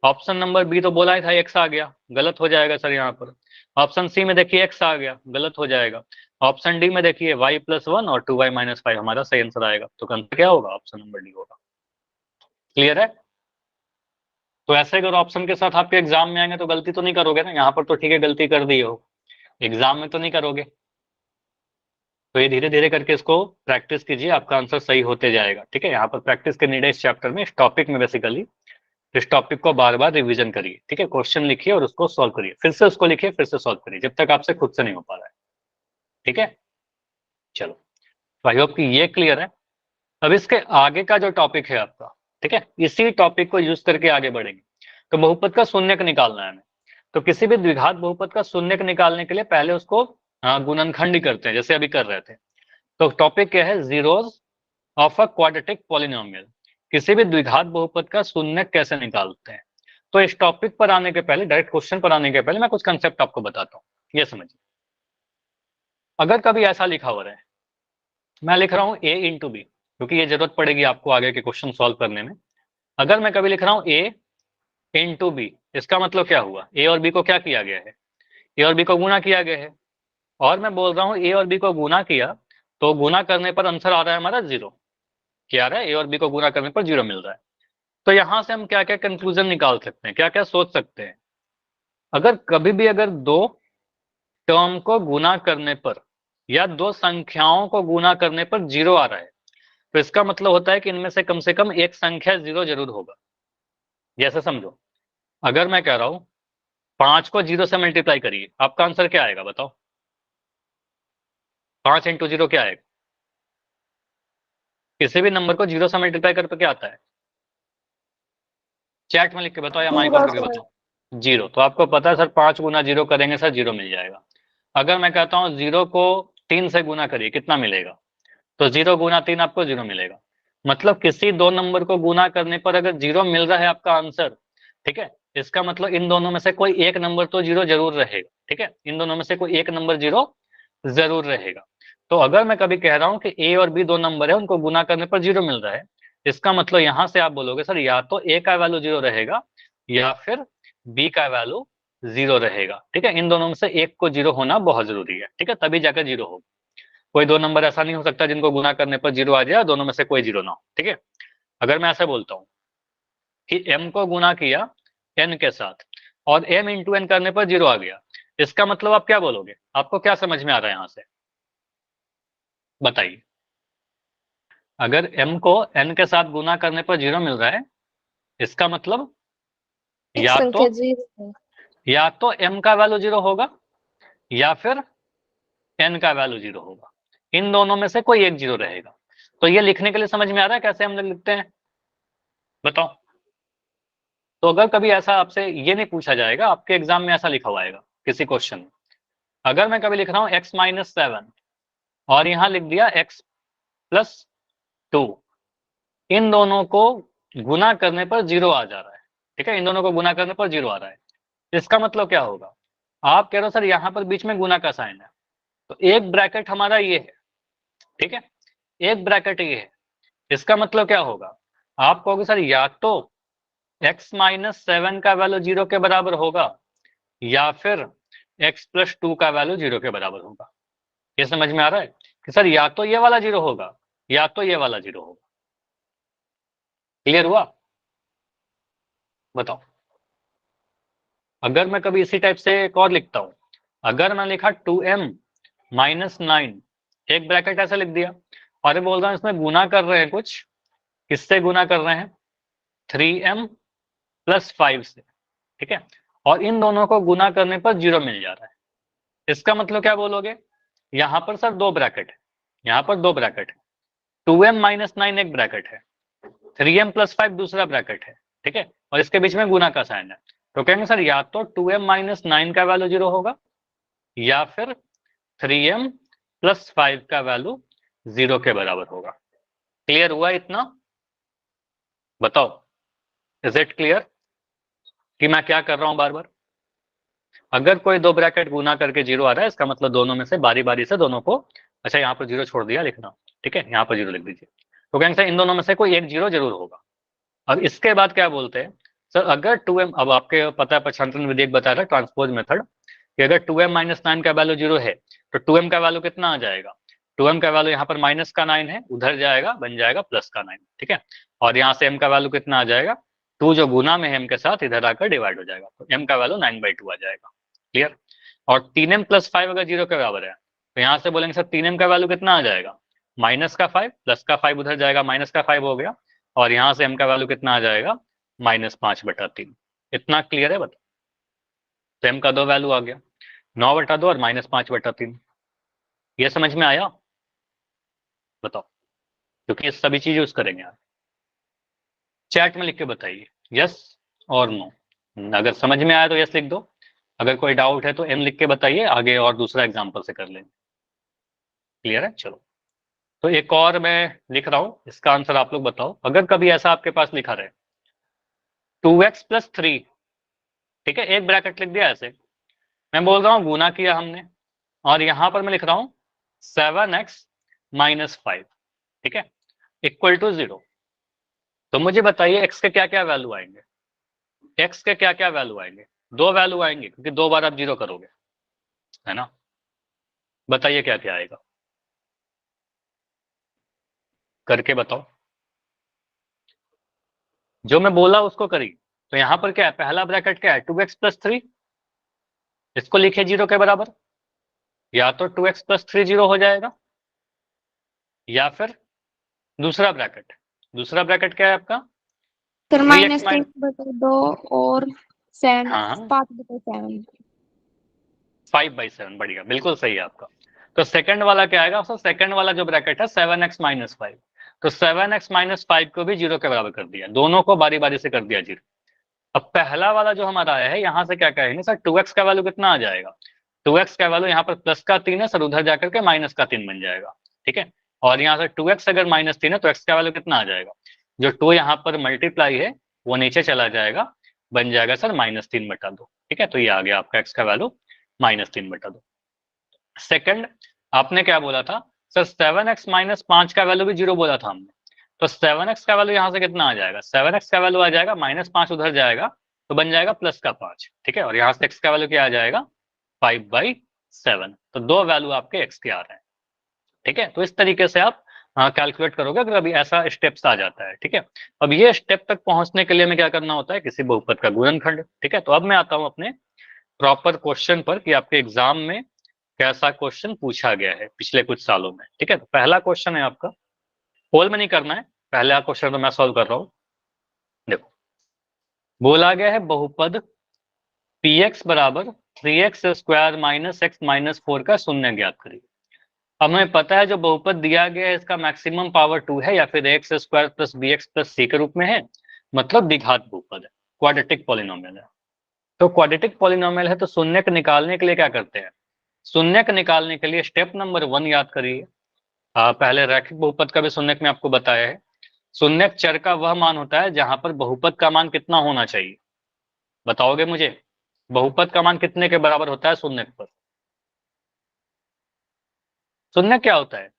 ऑप्शन नंबर बी तो बोला ही था x आ गया, गलत हो जाएगा सर यहाँ पर। ऑप्शन सी में देखिए x आ गया, गलत हो जाएगा। ऑप्शन डी में देखिए y + 1 और 2y - 5 हमारा सही आंसर आएगा, तो आंसर क्या होगा? ऑप्शन नंबर डी होगा। क्लियर है? तो ऐसे अगर ऑप्शन के साथ आपके एग्जाम में आएंगे तो गलती तो नहीं करोगे ना, यहाँ पर तो ठीक है गलती कर दी हो, एग्जाम में तो नहीं करोगे। तो ये धीरे धीरे करके इसको प्रैक्टिस कीजिए, आपका आंसर सही होते जाएगा, ठीक है। यहाँ पर प्रैक्टिस करनी है इस चैप्टर में, इस टॉपिक में बेसिकली। इस टॉपिक को बार बार रिवीजन करिए, ठीक है। क्वेश्चन लिखिए और उसको सॉल्व करिए, फिर से उसको लिखिए, फिर से सॉल्व करिए, जब तक आपसे खुद से नहीं हो पा रहा है, ठीक है। चलो, तो आई होप कि ये क्लियर है। अब इसके आगे का जो टॉपिक है आपका, ठीक है, इसी टॉपिक को यूज करके आगे बढ़ेंगे। तो बहुपद का शून्यक निकालना है हमें। तो किसी भी द्विघात बहुपद का शून्यक निकालने के लिए पहले उसको गुणनखंड ही करते हैं, जैसे अभी कर रहे थे। तो टॉपिक क्या है? Zeros of a quadratic polynomial. किसी भी द्विघात बहुपद का शून्यक कैसे निकालते हैं। तो इस टॉपिक पर आने के पहले, डायरेक्ट क्वेश्चन पर आने के पहले मैं कुछ कंसेप्ट आपको बताता हूँ, ये समझिए। अगर कभी ऐसा लिखा हो रहा है, मैं लिख रहा हूँ a इंटू बी, क्योंकि ये जरूरत पड़ेगी आपको आगे के क्वेश्चन सॉल्व करने में। अगर मैं कभी लिख रहा हूँ a इनटू बी, इसका मतलब क्या हुआ, ए और बी को क्या किया गया है, ए और बी को गुना किया गया है। और मैं बोल रहा हूँ ए और बी को गुना किया तो गुना करने पर आंसर आ रहा है हमारा 0। क्या आ रहा है, ए और बी को गुना करने पर 0 मिल रहा है। तो यहां से हम क्या क्या कंक्लूजन निकाल सकते हैं, क्या क्या सोच सकते हैं। अगर कभी भी अगर दो टर्म को गुना करने पर या दो संख्याओं को गुना करने पर 0 आ रहा है, तो इसका मतलब होता है कि इनमें से कम एक संख्या 0 जरूर होगा। जैसे समझो, अगर मैं कह रहा हूं 5 को 0 से मल्टीप्लाई करिए, आपका आंसर क्या आएगा बताओ। 5 इंटू 0 क्या आएगा, किसी भी नंबर को 0 से मल्टीप्लाई करके क्या आता है, चैट में लिख के बताओ या माइक ऑन करके बताओ। 0। तो आपको पता है सर 5 गुना 0 करेंगे सर 0 मिल जाएगा। अगर मैं कहता हूँ 0 को 3 से गुना करिए, कितना मिलेगा, तो 0 गुना 3 आपको 0 मिलेगा। मतलब किसी दो नंबर को गुना करने पर अगर 0 मिल रहा है आपका आंसर, ठीक है, इसका मतलब इन दोनों में से कोई एक नंबर तो 0 जरूर रहेगा। ठीक है, इन दोनों में से कोई एक नंबर 0 जरूर रहेगा। तो अगर मैं कभी कह रहा हूं कि ए और बी दो नंबर है, उनको गुना करने पर 0 मिल रहा है, इसका मतलब यहां से आप बोलोगे सर या तो ए का वैल्यू 0 रहेगा या फिर बी का वैल्यू 0 रहेगा। ठीक है, इन दोनों में से एक को 0 होना बहुत जरूरी है। ठीक है, तभी जाकर 0 होगा। कोई दो नंबर ऐसा नहीं हो सकता जिनको गुना करने पर 0 आ जाए, दोनों में से कोई 0 ना हो। ठीक है, अगर मैं ऐसा बोलता हूँ कि m को गुना किया n के साथ और m इंटू एन करने पर 0 आ गया, इसका मतलब आप क्या बोलोगे, आपको क्या समझ में आ रहा है यहां से बताइए। अगर m को n के साथ गुना करने पर 0 मिल रहा है, इसका मतलब एक या तो संख्या 0 है। या तो m का वैल्यू 0 होगा या फिर n का वैल्यू 0 होगा। इन दोनों में से कोई एक 0 रहेगा। तो ये लिखने के लिए समझ में आ रहा है कैसे हम लोग लिखते हैं, बताओ। तो अगर कभी ऐसा आपसे ये नहीं पूछा जाएगा, आपके एग्जाम में ऐसा लिखा हुआ आएगा किसी क्वेश्चन में, अगर मैं कभी लिख रहा हूं x-7 और यहां लिख दिया x+2, इन दोनों को गुना करने पर 0 आ जा रहा है। ठीक है, इन दोनों को गुना करने पर 0 आ रहा है, इसका मतलब क्या होगा, आप कह रहे हो सर यहां पर बीच में गुना का साइन है, तो एक ब्रैकेट हमारा ये है। ठीक है, एक ब्रैकेट ये है, इसका मतलब क्या होगा, आप कहोगे सर या तो x-7 का वैल्यू 0 के बराबर होगा या फिर x+2 का वैल्यू 0 के बराबर होगा। ये समझ में आ रहा है कि सर या तो ये वाला 0 होगा या तो ये वाला 0 होगा। क्लियर हुआ, बताओ। अगर मैं कभी इसी टाइप से एक और लिखता हूं, अगर मैं लिखा 2m-9, एक ब्रैकेट ऐसे लिख दिया और ये बोल रहा हूं इसमें गुना कर रहे हैं, कुछ किससे गुना कर रहे हैं, 3m+5 से। ठीक है, और इन दोनों को गुना करने पर 0 मिल जा रहा है, इसका मतलब क्या बोलोगे, यहां पर सर दो ब्रैकेट है, यहां पर दो ब्रैकेट है, 2m-9 एक ब्रैकेट है, 3m+5 दूसरा ब्रैकेट है। ठीक है, और इसके बीच में गुना का साइन है, तो कहेंगे सर या तो 2m-9 का वैल्यू 0 होगा या फिर 3m+5 का वैल्यू 0 के बराबर होगा। क्लियर हुआ इतना, बताओ, इज इट क्लियर कि मैं क्या कर रहा हूं बार बार। अगर कोई दो ब्रैकेट गुना करके 0 आ रहा है, इसका मतलब दोनों में से बारी बारी से दोनों को, अच्छा यहाँ पर 0 छोड़ दिया लिखना, ठीक है, यहाँ पर 0 लिख दीजिए, तो कहेंगे सर इन दोनों में से कोई एक 0 जरूर होगा। अब इसके बाद क्या बोलते हैं, सर अगर 2m, अब आपके पता है पक्षांतरण विधि एक बताया था ट्रांसपोज मेथड, कि अगर 2m-9 का वैल्यू 0 है तो 2m का वैल्यू कितना आ जाएगा, 2m का वैल्यू यहाँ पर -9 है, उधर जाएगा बन जाएगा +9। ठीक है, और यहाँ से m का वैल्यू कितना आ जाएगा, 2 जो गुना में है m के साथ इधर आकर डिवाइड हो जाएगा, तो m का वैल्यू 9/2 आ जाएगा। क्लियर, और 3m+5 अगर 0 के बराबर है तो यहाँ से बोलेंगे सर 3m का वैल्यू कितना आ जाएगा, -5, +5 उधर जाएगा, -5 हो गया, और यहाँ से m का वैल्यू कितना आ जाएगा, -5/3। इतना क्लियर है, बता। तो m का दो वैल्यू आ गया, 9/2 और -5/3। ये समझ में आया, बताओ, क्योंकि ये सभी चीज यूज करेंगे आप। चैट में लिख के बताइए यस और नो, अगर समझ में आया तो यस लिख दो, अगर कोई डाउट है तो एम लिख के बताइए, आगे और दूसरा एग्जाम्पल से कर लेंगे। क्लियर है, चलो। तो एक और मैं लिख रहा हूं, इसका आंसर आप लोग बताओ। अगर कभी ऐसा आपके पास लिखा रहे 2x+3, ठीक है, एक ब्रैकेट लिख दिया ऐसे, मैं बोल रहा हूँ गुना किया हमने, और यहां पर मैं लिख रहा हूं 7x-5, ठीक है, इक्वल टू 0। तो मुझे बताइए x के क्या क्या वैल्यू आएंगे, एक्स के क्या क्या वैल्यू आएंगे? 2 वैल्यू आएंगे, क्योंकि 2 बार आप 0 करोगे, है ना। बताइए क्या क्या आएगा, करके बताओ। जो मैं बोला उसको करी। तो यहाँ पर क्या है, पहला ब्रैकेट क्या है, 2x + 3, इसको लिखे 0 के बराबर। या तो 2x + 3 0 हो जाएगा, या फिर दूसरा ब्रैकेट क्या है आपका, सर 3x -3/2 और 7 हाँ 5/7। 5/7, बढ़िया, बिल्कुल सही है आपका। तो सेकंड वाला क्या आएगा, सर सेकंड वाला जो ब्रैकेट है 7x - 5, तो 7x - 5 को भी 0 के बराबर कर दिया, दोनों को बारी बारी से कर दिया 0। अब पहला वाला जो हमारा आया है, यहाँ से क्या कहेंगे सर, 2x का वैल्यू कितना आ जाएगा, 2x का वैल्यू यहाँ पर प्लस का 3 है सर, उधर जाकर के माइनस का 3 बन जाएगा, ठीक है। और यहाँ से 2x अगर -3 है तो x का वैल्यू कितना आ जाएगा, जो 2 यहाँ पर मल्टीप्लाई है वो नीचे चला जाएगा, बन जाएगा सर -3/2, ठीक है। तो ये आ गया आपका x का वैल्यू -3/2। सेकंड आपने क्या बोला था सर, 7x - 5 का वैल्यू भी 0 बोला था हमने, तो 7x का वैल्यू यहाँ से कितना आ जाएगा, 7x का वैल्यू आ जाएगा -5 उधर जाएगा तो बन जाएगा +5, ठीक है। और यहाँ से x का वैल्यू क्या आ जाएगा, 5/7। तो 2 वैल्यू आपके x के आ रहे हैं, ठीक है। तो इस तरीके से आप कैलकुलेट करोगे अगर अभी ऐसा स्टेप्स आ जाता है, ठीक है। अब ये स्टेप तक पहुंचने के लिए हमें क्या करना होता है, किसी बहुपद का गुणनखंड, ठीक है। तो अब मैं आता हूं अपने प्रॉपर क्वेश्चन पर कि आपके एग्जाम में कैसा क्वेश्चन पूछा गया है पिछले कुछ सालों में, ठीक है। तो पहला क्वेश्चन है आपका, होल में नहीं करना है, पहला क्वेश्चन तो मैं सॉल्व कर रहा हूं। देखो, बोला गया है बहुपद px = 3x² - x - 4 का शून्य ज्ञात करिए। अब हमें पता है जो बहुपद दिया गया है इसका मैक्सिमम पावर 2 है, या फिर x² + bx + c के रूप में है, मतलब द्विघात बहुपद है, क्वाड्रेटिक पॉलिनोमियल है। तो क्वाड्रेटिक पॉलिनोमियल है तो शून्यक निकालने के लिए क्या करते हैं, शून्यक निकालने के लिए स्टेप नंबर 1 याद करिए। पहले रैखिक बहुपद का भी शून्यक में आपको बताया है, शून्यक चर का वह मान होता है जहां पर बहुपद का मान कितना होना चाहिए, बताओगे मुझे, बहुपद का मान कितने के बराबर होता है शून्यक पर, शून्यक क्या होता है,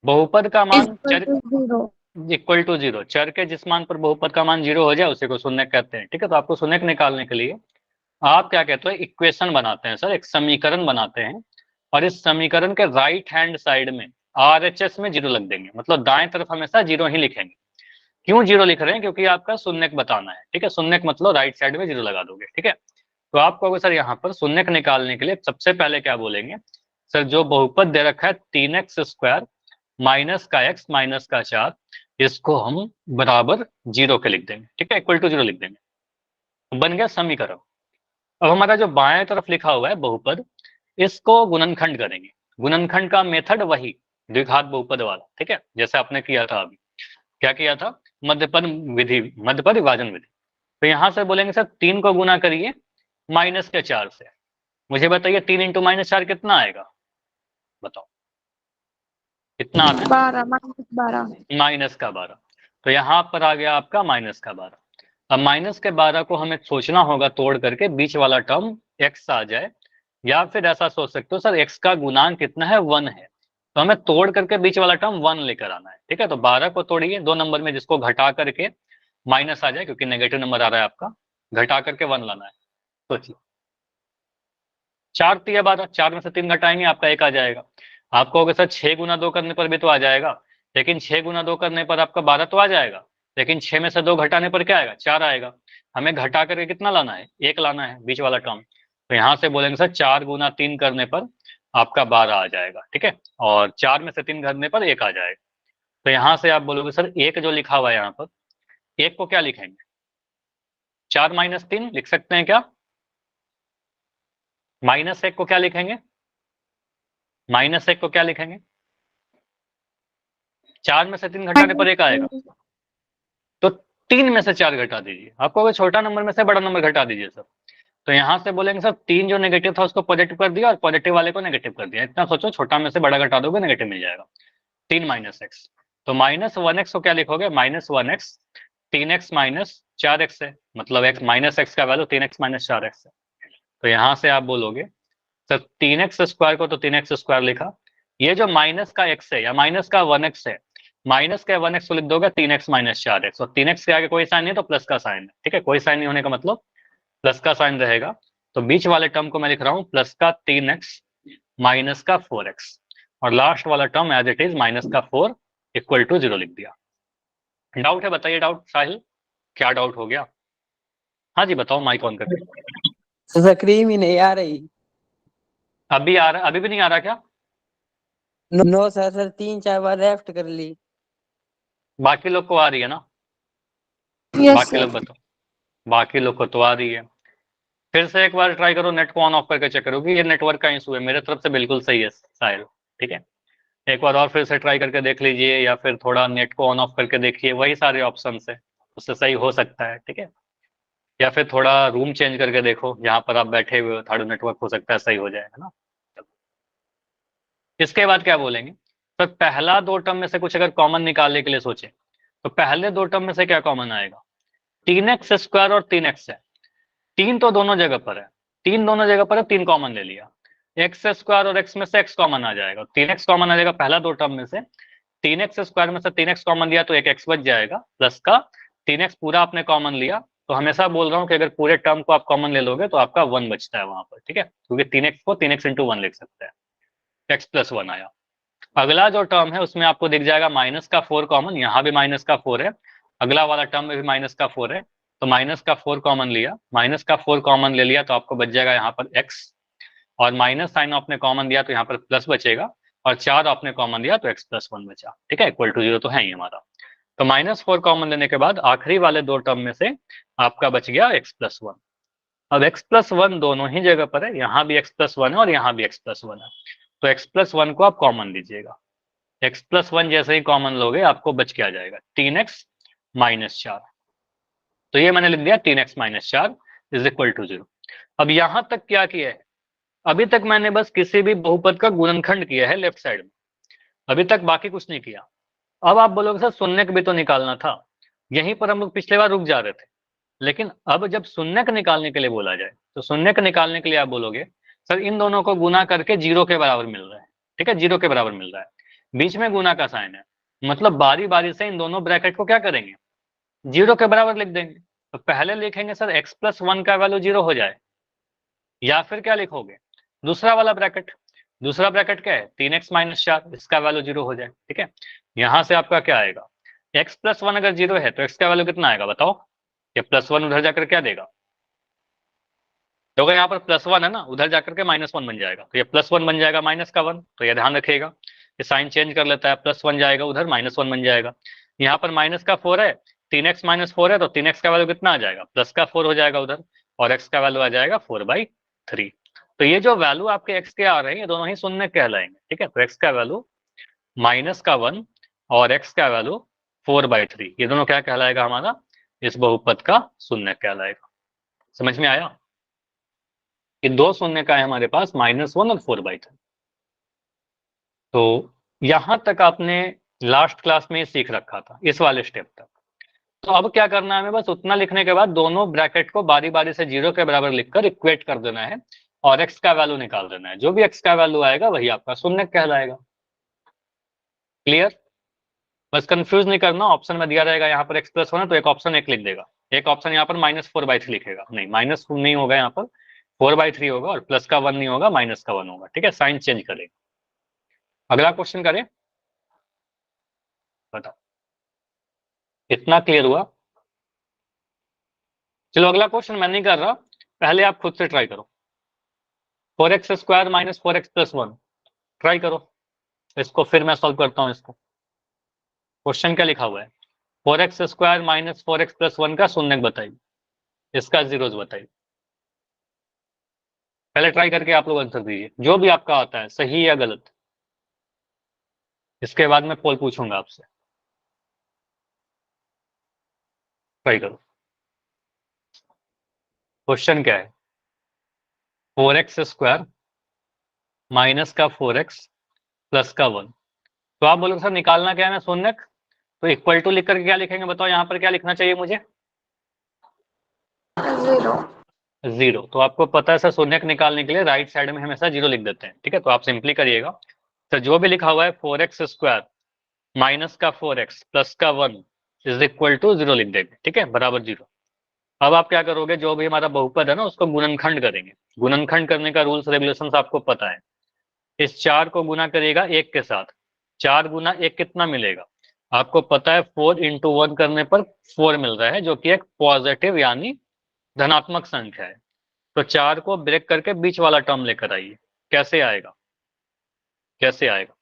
बहुपद का मान चर =0। =0, चर के जिस मान पर बहुपद का मान 0 हो जाए उसी को शून्यक कहते हैं, ठीक है। तो आपको शून्यक निकालने के लिए आप क्या कहते हो, इक्वेशन बनाते हैं सर, एक समीकरण बनाते हैं, और इस समीकरण के राइट हैंड साइड में RHS में 0 लग देंगे, मतलब दाएं तरफ हमेशा 0 ही लिखेंगे। क्यों 0 लिख रहे हैं, क्योंकि आपका शून्यक बताना है, ठीक है। शून्यक मतलब राइट साइड में 0 लगा दोगे, ठीक है। तो आपको सर यहाँ पर शून्यक निकालने के लिए सबसे पहले क्या बोलेंगे, सर जो बहुपद दे रखा है 3x² - x - 4, इसको हम बराबर 0 के लिख देंगे, ठीक है, = 0 लिख देंगे, बन गया समीकरण। अब हमारा जो बाएं तरफ लिखा हुआ है बहुपद, इसको गुणनखंड करेंगे, गुणनखंड का मेथड वही द्विघात बहुपद वाला, ठीक है, जैसे आपने किया था अभी, क्या किया था, मध्यपद विभाजन विधि। तो यहां से बोलेंगे सर 3 को गुना करिए -4 से, मुझे बताइए 3 × -4 कितना आएगा, बताओ कितना आता है, 12 -12। तो यहाँ पर आ गया आपका -12। अब -12 को हमें सोचना होगा तोड़ करके बीच वाला टर्म x आ जाए, या फिर ऐसा सोच सकते हो सर x का गुणांक कितना है, 1 है, तो हमें तोड़ करके बीच वाला टर्म 1 लेकर आना है, ठीक है। तो 12 को तोड़िए 2 नंबर में, जिसको घटा करके माइनस आ जाए, क्योंकि नेगेटिव नंबर आ रहा है आपका, घटा करके 1 लाना है। सोचिए 4 × 12, 4 में से 3 घटाएंगे आपका 1 आ जाएगा। आप कहोगे सर 6 × 2 करने पर भी तो आ जाएगा, लेकिन 6 × 2 करने पर आपका 12 तो आ जाएगा, लेकिन 6 में से 2 घटाने पर क्या आएगा, 4 आएगा। हमें घटा करके कितना लाना है, 1 लाना है, बीच वाला टर्म। तो यहाँ से बोलेंगे सर 4 × 3 करने पर आपका 12 आ जाएगा, ठीक है, और 4 में से 3 करने पर 1 आ जाएगा। तो यहाँ से आप बोलोगे सर 1 जो लिखा हुआ है यहाँ पर, 1 को क्या लिखेंगे, 4 - 3 लिख सकते हैं क्या, -1 को क्या लिखेंगे, -1 को क्या लिखेंगे, 4 में से 3 घटाने पर 1 आएगा, तो 3 में से 4 घटा दीजिए। आपको अगर छोटा नंबर में से बड़ा नंबर घटा दीजिए सर। तो यहाँ से बोलेंगे सर 3 जो नेगेटिव था उसको पॉजिटिव कर दिया, और पॉजिटिव वाले को नेगेटिव कर दिया। इतना सोचो, छोटा में से बड़ा घटा दोगे नेगेटिव मिल जाएगा, 3 - x। तो -1x को क्या लिखोगे, -1x 3x - 4x है, मतलब -x का वैल्यू 3x - 4x है। तो यहाँ से आप बोलोगे सर 3x² को तो 3x² लिखा, ये जो माइनस का x है या माइनस का 1x है, माइनस का 1x तो लिख दोगे 3x माइनस 4x, और 3x के आगे कोई साइन नहीं है तो प्लस का साइन है, ठीक है, कोई साइन नहीं होने का मतलब प्लस का साइन रहेगा। तो बीच वाले टर्म को मैं लिख रहा हूँ प्लस का 3x माइनस का 4x, और लास्ट वाला term as it is minus का 4 इक्वल टू 0 लिख दिया। डाउट है, बताइए डाउट। साहिल क्या डाउट हो गया? हाँ जी बताओ, माइक ऑन करके। सर क्रीम ही नहीं आ रही। अभी आ रहा, अभी भी नहीं आ रहा क्या? नो सर, 3-4 बार लेफ्ट कर ली। बाकी लोग को आ रही है ना? यस बाकी लोग सर। बताओ। बाकी लोग को तो आ रही है। फिर से एक बार ट्राई करो, नेट को ऑन ऑफ करके चेक करो कि ये नेटवर्क का इशू है, मेरे तरफ से बिल्कुल सही है साहिल, ठीक है। एक बार और फिर से ट्राई करके देख लीजिए, या फिर थोड़ा नेट को ऑन ऑफ करके देखिए, वही सारे ऑप्शन है, उससे सही हो सकता है, ठीक है। या फिर थोड़ा रूम चेंज करके देखो, जहां पर आप बैठे हुए हो थोड़ा नेटवर्क हो सकता है सही हो जाए, है ना। इसके बाद क्या बोलेंगे? तो पहला दो टर्म में से कुछ अगर कॉमन निकालने के लिए सोचे, तो पहले दो टर्म में से क्या कॉमन आएगा? 3x² और 3x है। 3 तो दोनों जगह पर है, 3 दोनों जगह पर है, 3 कॉमन ले लिया। x² और x में से x कॉमन आ जाएगा, 3x कॉमन आ जाएगा पहला दो टर्म में से। 3x² में से 3x कॉमन लिया तो एक x बच जाएगा, प्लस का 3x पूरा आपने कॉमन लिया। तो हमेशा बोल रहा हूँ कि अगर पूरे टर्म को आप कॉमन ले लोगे तो आपका 1 बचता है वहां पर, ठीक है, क्योंकि 3x को 3x इंटू 1 लिख सकते हैं, x प्लस 1 आया। अगला जो टर्म है उसमें आपको दिख जाएगा माइनस का 4 कॉमन, यहाँ भी माइनस का 4 है, अगला वाला टर्म में भी माइनस का 4 है, तो माइनस का 4 कॉमन लिया, माइनस का 4 कॉमन ले लिया तो आपको बच जाएगा यहाँ पर x, और माइनस साइन आपने कॉमन दिया तो यहाँ पर प्लस बचेगा, और 4 आपने कॉमन दिया तो x प्लस 1 बचा, ठीक है, इक्वल टू 0 तो है ही हमारा। तो -4 कॉमन लेने के बाद आखिरी वाले दो टर्म में से आपका बच गया x प्लस 1। अब x प्लस 1 दोनों ही जगह पर है, यहाँ भी x प्लस 1 है और यहाँ भी x प्लस 1 है, तो x प्लस 1 को आप कॉमन लीजिएगा। x प्लस 1 जैसे ही कॉमन लोगे आपको बच क्या जाएगा? 3x minus 4। तो ये मैंने लिख दिया 3x minus 4 is equal to 0। अब यहां तक क्या किया है? अभी तक मैंने बस किसी भी बहुपद का गुणनखंड किया है लेफ्ट साइड में, अभी तक बाकी कुछ नहीं किया। अब आप बोलोगे सर शून्यक भी तो निकालना था, यहीं पर हम लोग पिछले बार रुक जा रहे थे। लेकिन अब जब शून्यक निकालने के लिए बोला जाए तो शून्यक निकालने के लिए आप बोलोगे सर इन दोनों को गुना करके 0 के बराबर मिल रहा है, ठीक है, 0 के बराबर मिल रहा है, बीच में गुना का साइन है, मतलब बारी बारी से इन दोनों ब्रैकेट को क्या करेंगे? 0 के बराबर लिख देंगे। तो पहले लिखेंगे सर x प्लस 1 का वैल्यू 0 हो जाए, या फिर क्या लिखोगे? दूसरा वाला ब्रैकेट, दूसरा ब्रैकेट क्या है? 3x माइनस 4, इसका वैल्यू 0 हो जाए, ठीक है। यहां से आपका क्या आएगा? x प्लस 1 अगर 0 है तो x का वैल्यू कितना आएगा बताओ? ये प्लस 1 उधर जाकर क्या देगा? तो अगर यहाँ पर प्लस 1 है ना, उधर जाकर के -1 बन जाएगा, तो ये प्लस 1 बन जाएगा माइनस का 1, तो ये ध्यान रखिएगा, ये साइन चेंज कर लेता है, प्लस 1 जाएगा उधर, -1 बन जाएगा। यहाँ पर माइनस का 4 है, 3x माइनस 4 है, तो 3x का वैल्यू कितना आ जाएगा? प्लस का 4 हो जाएगा उधर, और x का वैल्यू आ जाएगा 4/3। तो ये जो वैल्यू आपके x के आ रहे हैं ये दोनों ही शून्य कहलाएंगे, ठीक है। तो x का वैल्यू -1 और x का वैल्यू 4/3, ये दोनों क्या कहलाएगा हमारा? इस बहुपद का शून्य कहलाएगा। समझ में आया? कि दो शून्य का है हमारे पास, -1 और 4/3। तो यहां तक आपने लास्ट क्लास में सीख रखा था, इस वाले स्टेप तक। तो अब क्या करना है हमें? बस उतना लिखने के बाद दोनों ब्रैकेट को बारी बारी से 0 के बराबर लिखकर इक्वेट कर देना है, और x का वैल्यू निकाल देना है। जो भी x का वैल्यू आएगा वही आपका शून्य कहलाएगा। क्लियर? बस कंफ्यूज नहीं करना, ऑप्शन में दिया रहेगा यहाँ पर x प्लस 1 है तो एक ऑप्शन 1 लिख देगा, एक ऑप्शन यहाँ पर -4/3 लिखेगा, नहीं माइनस नहीं होगा, यहाँ पर 4/3 होगा, और प्लस का 1 नहीं होगा, माइनस का 1 होगा, ठीक है, साइन चेंज करेगा। अगला क्वेश्चन करें, बताओ इतना क्लियर हुआ? चलो अगला क्वेश्चन मैं नहीं कर रहा, पहले आप खुद से ट्राई करो। 4x² minus 4x plus 1 try करो इसको, फिर मैं सॉल्व करता हूं इसको। क्वेश्चन क्या लिखा हुआ है? 4x² माइनस 4x प्लस 1 का शून्यक बताइए, इसका जीरोस बताइए। पहले ट्राई करके आप लोग आंसर दीजिए, जो भी आपका आता है सही या गलत। इसके बाद मैं पोल पूछूंगा आपसे, ट्राई करो। क्वेश्चन क्या है? 4x² माइनस का 4x प्लस का 1। तो आप बोलोगे सर निकालना क्या है ना शून्यक, तो इक्वल टू लिख करके क्या लिखेंगे बताओ? यहाँ पर क्या लिखना चाहिए मुझे? 0। 0। तो आपको पता है सर शून्यक निकालने के लिए राइट साइड में हमेशा 0 लिख देते हैं, ठीक है। तो आप सिंपली करिएगा, तो जो भी लिखा हुआ है 4x² माइनस का 4x प्लस का 1 इज इक्वल टू 0 लिख देंगे, ठीक है, बराबर 0। अब आप क्या करोगे, जो भी हमारा बहुपद है ना उसको गुणनखंड करेंगे। गुणनखंड करने का रूल्स रेगुलेशंस आपको पता है। इस 4 को गुना करिएगा 1 के साथ, 4 गुना 1 कितना मिलेगा आपको पता है, 4 इंटू 1 करने पर 4 मिल रहा है, जो कि एक पॉजिटिव यानी धनात्मक संख्या है। तो 4 को ब्रेक करके बीच वाला टर्म लेकर आइए। कैसे आएगा, कैसे आएगा?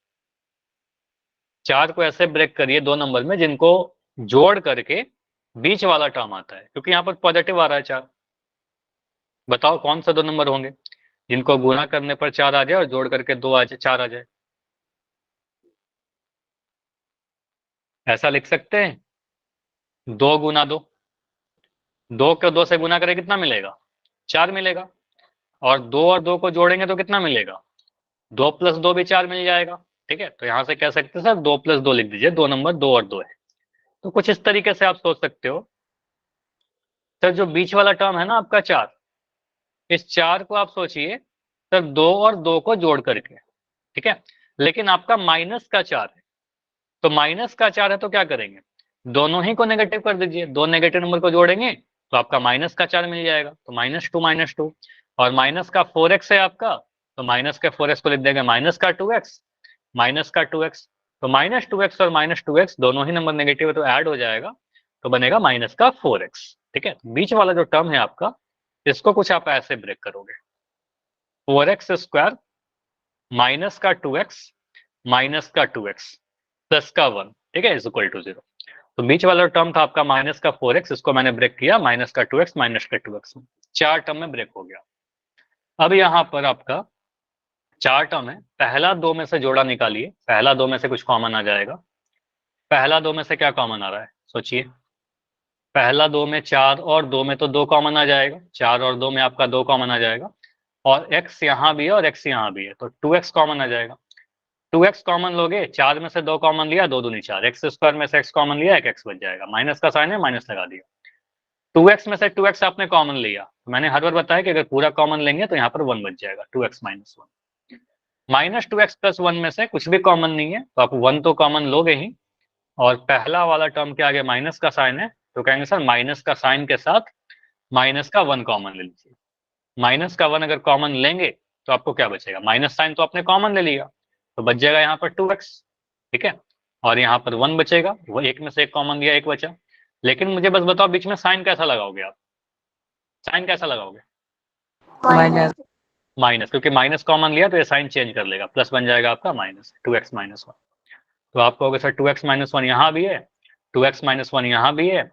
4 को ऐसे ब्रेक करिए दो नंबर में जिनको जोड़ करके बीच वाला टर्म आता है, क्योंकि यहाँ पर पॉजिटिव आ रहा है 4। बताओ कौन सा दो नंबर होंगे जिनको गुणा करने पर 4 आ जाए और जोड़ करके 2 आ जाए, 4 आ जाए? ऐसा लिख सकते हैं, 2 गुना 2, 2 को 2 से गुना करें कितना मिलेगा, 4 मिलेगा। और 2 और 2 को जोड़ेंगे तो कितना मिलेगा, 2 प्लस 2 भी 4 मिल जाएगा। ठीक है, तो यहां से कह सकते हैं सर 2 प्लस 2 लिख दीजिए, 2 नंबर 2 और 2 है। तो कुछ इस तरीके से आप सोच सकते हो। सर जो बीच वाला टर्म है ना आपका 4, इस 4 को आप सोचिए सर 2 और 2 को जोड़ करके, ठीक है, लेकिन आपका माइनस का 4 है। तो माइनस का 4 है तो क्या करेंगे, दोनों ही को नेगेटिव कर दीजिए, दो नेगेटिव नंबर को जोड़ेंगे तो आपका माइनस का 4 मिल जाएगा। तो -2 और माइनस का 4x है आपका, तो माइनस के 4x को लिख देंगे माइनस का 2x, माइनस का 2x। तो -2x और -2x दोनों ही नंबर नेगेटिव है तो ऐड हो जाएगा, तो बनेगा माइनस का 4x। ठीक है, बीच वाला जो टर्म है आपका, इसको कुछ आप ऐसे ब्रेक करोगे, 4x स्क्वायर माइनस का 2x माइनस का 2x प्लस का 1, ठीक है, इज इक्वल टू 0। तो बीच वाला टर्म था आपका माइनस का 4x, इसको मैंने ब्रेक किया माइनस का 2x माइनस का 2x में, 4 टर्म में ब्रेक हो गया। अब यहाँ पर आपका 4 टर्म है, पहला 2 में से जोड़ा निकालिए, पहला 2 में से कुछ कॉमन आ जाएगा। पहला 2 में से क्या कॉमन आ रहा है सोचिए, पहला 2 में 4 और 2 में तो 2 कॉमन आ जाएगा, 4 और 2 में आपका 2 कॉमन आ जाएगा, और x यहाँ भी है और x यहाँ भी है, तो 2x कॉमन आ जाएगा। 2x कॉमन लोगे, 4 में से 2 कॉमन लिया, 2 दूनी 4, एक्स स्क्वायर में से x कॉमन लिया, एक x बच जाएगा, माइनस का साइन है माइनस लगा दिया। 2x में से 2x आपने कॉमन लिया, तो मैंने हर बार बताया कि अगर पूरा कॉमन लेंगे तो यहाँ पर 1 बच जाएगा, 2x minus 1। Minus 2x plus 1 में से कुछ भी कॉमन नहीं है तो आप 1 तो कॉमन लोगे ही, और पहला वाला टर्म के आगे माइनस का साइन है तो कहेंगे सर माइनस का साइन के साथ माइनस का 1 कॉमन ले लीजिए। माइनस का 1 अगर कॉमन लेंगे तो आपको क्या बचेगा, माइनस साइन तो आपने कॉमन ले लिया, तो बच जाएगा यहाँ पर 2x, ठीक है, और यहाँ पर 1 बचेगा, वो एक में से एक कॉमन लिया, एक बचा। लेकिन मुझे बस बताओ बीच में साइन कैसा लगाओगे आप, साइन कैसा लगाओगे, माइनस। माइनस, क्योंकि माइनस कॉमन लिया तो ये साइन चेंज कर लेगा, प्लस बन जाएगा आपका माइनस 2x माइनस 1। तो आप कहोगे सर 2x माइनस 1 यहाँ भी है, 2x माइनस 1 यहाँ भी है,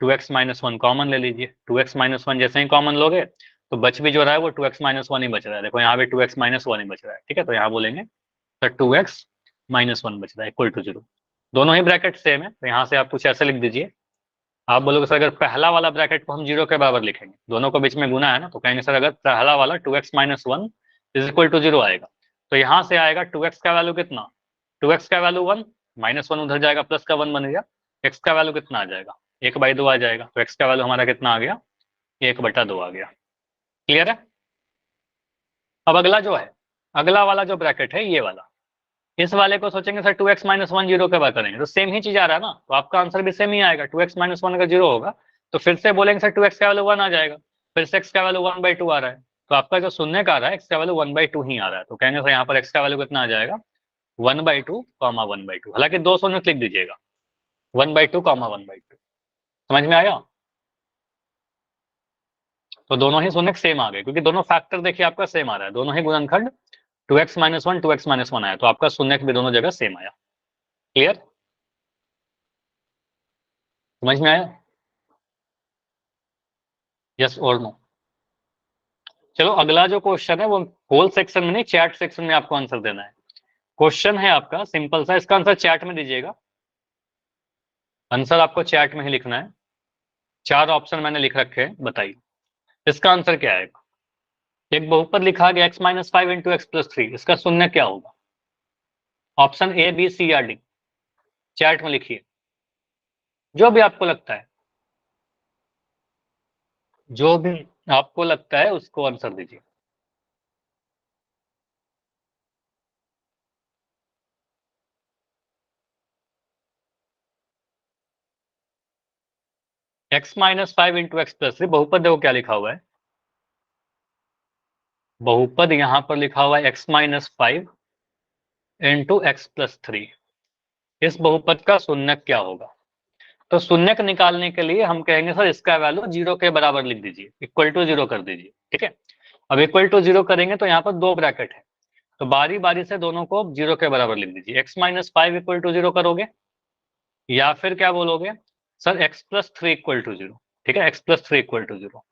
2x माइनस 1 कॉमन ले लीजिए। 2x माइनस 1 जैसे ही कॉमन लोगे तो बच भी जो रहा है वो 2x माइनस 1 ही बच रहा है, देखो यहाँ भी 2x माइनस 1 ही बच रहा है, ठीक है, तो यहाँ बोलेंगे सर 2x माइनस 1 बच रहा है इक्वल टू 0। दोनों ही ब्रैकेट सेम है, तो यहाँ से आप कुछ ऐसे लिख दीजिए। आप बोलोगे सर अगर पहला वाला ब्रैकेट को हम 0 के बराबर लिखेंगे, दोनों को बीच में गुना है ना, तो कहेंगे सर अगर पहला वाला 2x minus 1 is equal to 0 आएगा, तो यहाँ से आएगा 2x का वैल्यू कितना, 2x का वैल्यू 1, माइनस 1 उधर जाएगा, प्लस का 1 बन गया, x का वैल्यू कितना आ जाएगा, 1/2 आ जाएगा, तो x का वैल्यू हमारा कितना आ गया, 1/2 आ गया। क्लियर है? अब अगला जो है, अगला वाला जो ब्रैकेट है ये वाला, इस वाले को सोचेंगे सर 2x माइनस 1 0 के बाद करेंगे, तो सेम ही चीज आ रहा है ना, तो आपका आंसर भी सेम ही आएगा। 2x माइनस 1 अगर 0 होगा तो फिर से बोलेंगे सर 2x का वैल्यू 1 आ जाएगा, फिर से x का वैल्यू 1/2 आ रहा है, तो आपका जो शून्य का आ रहा है x का वैल्यू 1/2 ही आ रहा है, तो कहेंगे सर यहाँ पर x का वैल्यू कितना आ जाएगा, 1/2 कॉमा 1/2, हालांकि दो शून्य लिख दीजिएगा, 1/2 कॉमा 1/2। समझ में आया? तो दोनों ही शून्य सेम आ गए, क्योंकि दोनों फैक्टर देखिए आपका सेम आ रहा है, दोनों ही गुणनखंड 2x माइनस 1 2x माइनस 1 आया, तो आपका शून्य भी दोनों जगह सेम आया। क्लियर? समझ में आया? यस और नो? चलो अगला जो क्वेश्चन है वो होल सेक्शन में नहीं, चैट सेक्शन में आपको आंसर देना है। क्वेश्चन है आपका सिंपल सा, इसका आंसर चैट में दीजिएगा, आंसर आपको चैट में ही लिखना है। 4 ऑप्शन मैंने लिख रखे हैं, बताइए इसका आंसर क्या आएगा। एक बहुपद लिखा गया x minus 5 into x plus 3, इसका शून्य क्या होगा, ऑप्शन ए बी सी या डी, चैट में लिखिए जो भी आपको लगता है, जो भी आपको लगता है उसको आंसर दीजिए। x minus 5 into x plus 3, बहुपद देखो क्या लिखा हुआ है, बहुपद यहाँ पर लिखा हुआ है x minus 5 into x plus 3। इस बहुपद का शून्यक क्या होगा? तो शून्यक निकालने के लिए हम कहेंगे सर इसका वैल्यू 0 के बराबर लिख दीजिए, इक्वल टू 0 कर दीजिए, ठीक है। अब इक्वल टू 0 करेंगे तो यहाँ पर दो ब्रैकेट है, तो बारी बारी से दोनों को 0 के बराबर लिख दीजिए। x माइनस 5 इक्वल टू 0 करोगे, या फिर क्या बोलोगे sir x plus 3 equal to 0, ठीक है, x प्लस 3 इक्वल टू 0।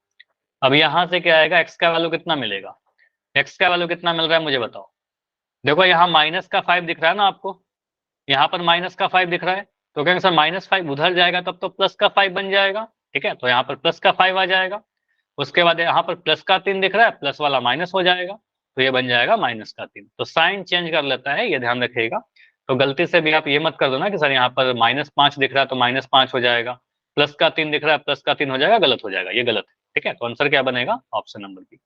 अब यहाँ से क्या आएगा, x का वैल्यू कितना मिलेगा, x का वैल्यू कितना मिल रहा है मुझे बताओ। देखो यहाँ माइनस का 5 दिख रहा है ना आपको, यहाँ पर माइनस का 5 दिख रहा है, तो कहेंगे सर माइनस 5 उधर जाएगा तब तो प्लस का 5 बन जाएगा, ठीक है, तो यहाँ पर प्लस का 5 आ जाएगा। उसके बाद यहाँ पर प्लस का 3 दिख रहा है, प्लस वाला माइनस हो जाएगा, तो ये बन जाएगा माइनस का 3। तो साइन चेंज कर लेता है, ये ध्यान रखिएगा। तो गलती से भी आप ये मत कर दो ना कि सर यहाँ पर -5 दिख रहा है तो -5 हो जाएगा, प्लस का 3 दिख रहा है प्लस का 3 हो जाएगा, गलत हो जाएगा, ये गलत है, ठीक है। तो आंसर क्या बनेगा, ऑप्शन नंबर बी,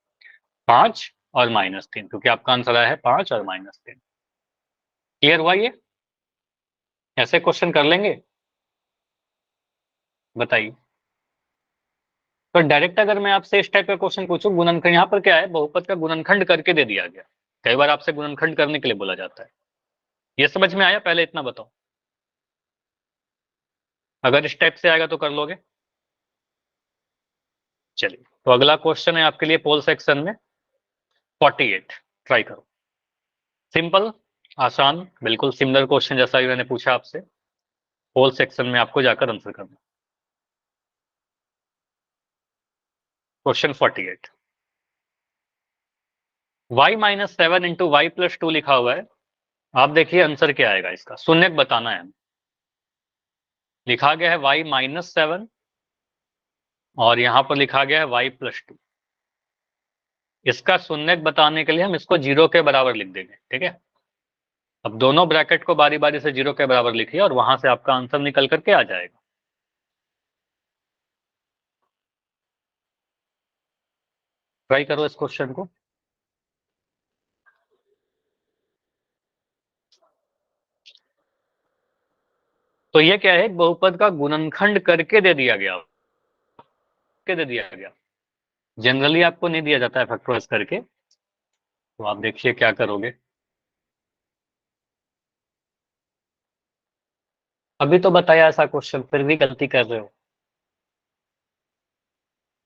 5 और -3, क्योंकि आपका आंसर आया है 5 और -3। क्लियर हुआ ये? ऐसे क्वेश्चन कर लेंगे, बताइए। तो डायरेक्ट अगर मैं आपसे इस टाइप का क्वेश्चन पूछूं, गुणनखंड, यहाँ पर क्या है, बहुपद का गुणनखंड करके दे दिया गया। कई बार आपसे गुणनखंड करने के लिए बोला जाता है। ये समझ में आया? पहले इतना बताओ, अगर इस टाइप से आएगा तो कर लोगे। चलिए, तो अगला क्वेश्चन है आपके लिए पोल सेक्शन में 48, ट्राई करो। सिंपल, आसान, बिल्कुल सिमिलर क्वेश्चन जैसा ही मैंने पूछा आपसे, पोल सेक्शन में आपको जाकर आंसर करना। Question 48, y minus 7 into y plus 2 लिखा हुआ है। आप देखिए आंसर क्या आएगा, इसका शून्यक बताना है। लिखा गया है y माइनस 7 और यहां पर लिखा गया है y प्लस 2। इसका शून्यक बताने के लिए हम इसको 0 के बराबर लिख देंगे, ठीक है। अब दोनों ब्रैकेट को बारी बारी से 0 के बराबर लिखिए और वहां से आपका आंसर निकल करके आ जाएगा। ट्राई करो इस क्वेश्चन को। तो ये क्या है, बहुपद का गुणनखंड करके दे दिया गया, जनरली आपको नहीं दिया जाता है फैक्टराइज करके। तो आप देखिए क्या करोगे। अभी तो बताया ऐसा क्वेश्चन, फिर भी गलती कर रहे हो।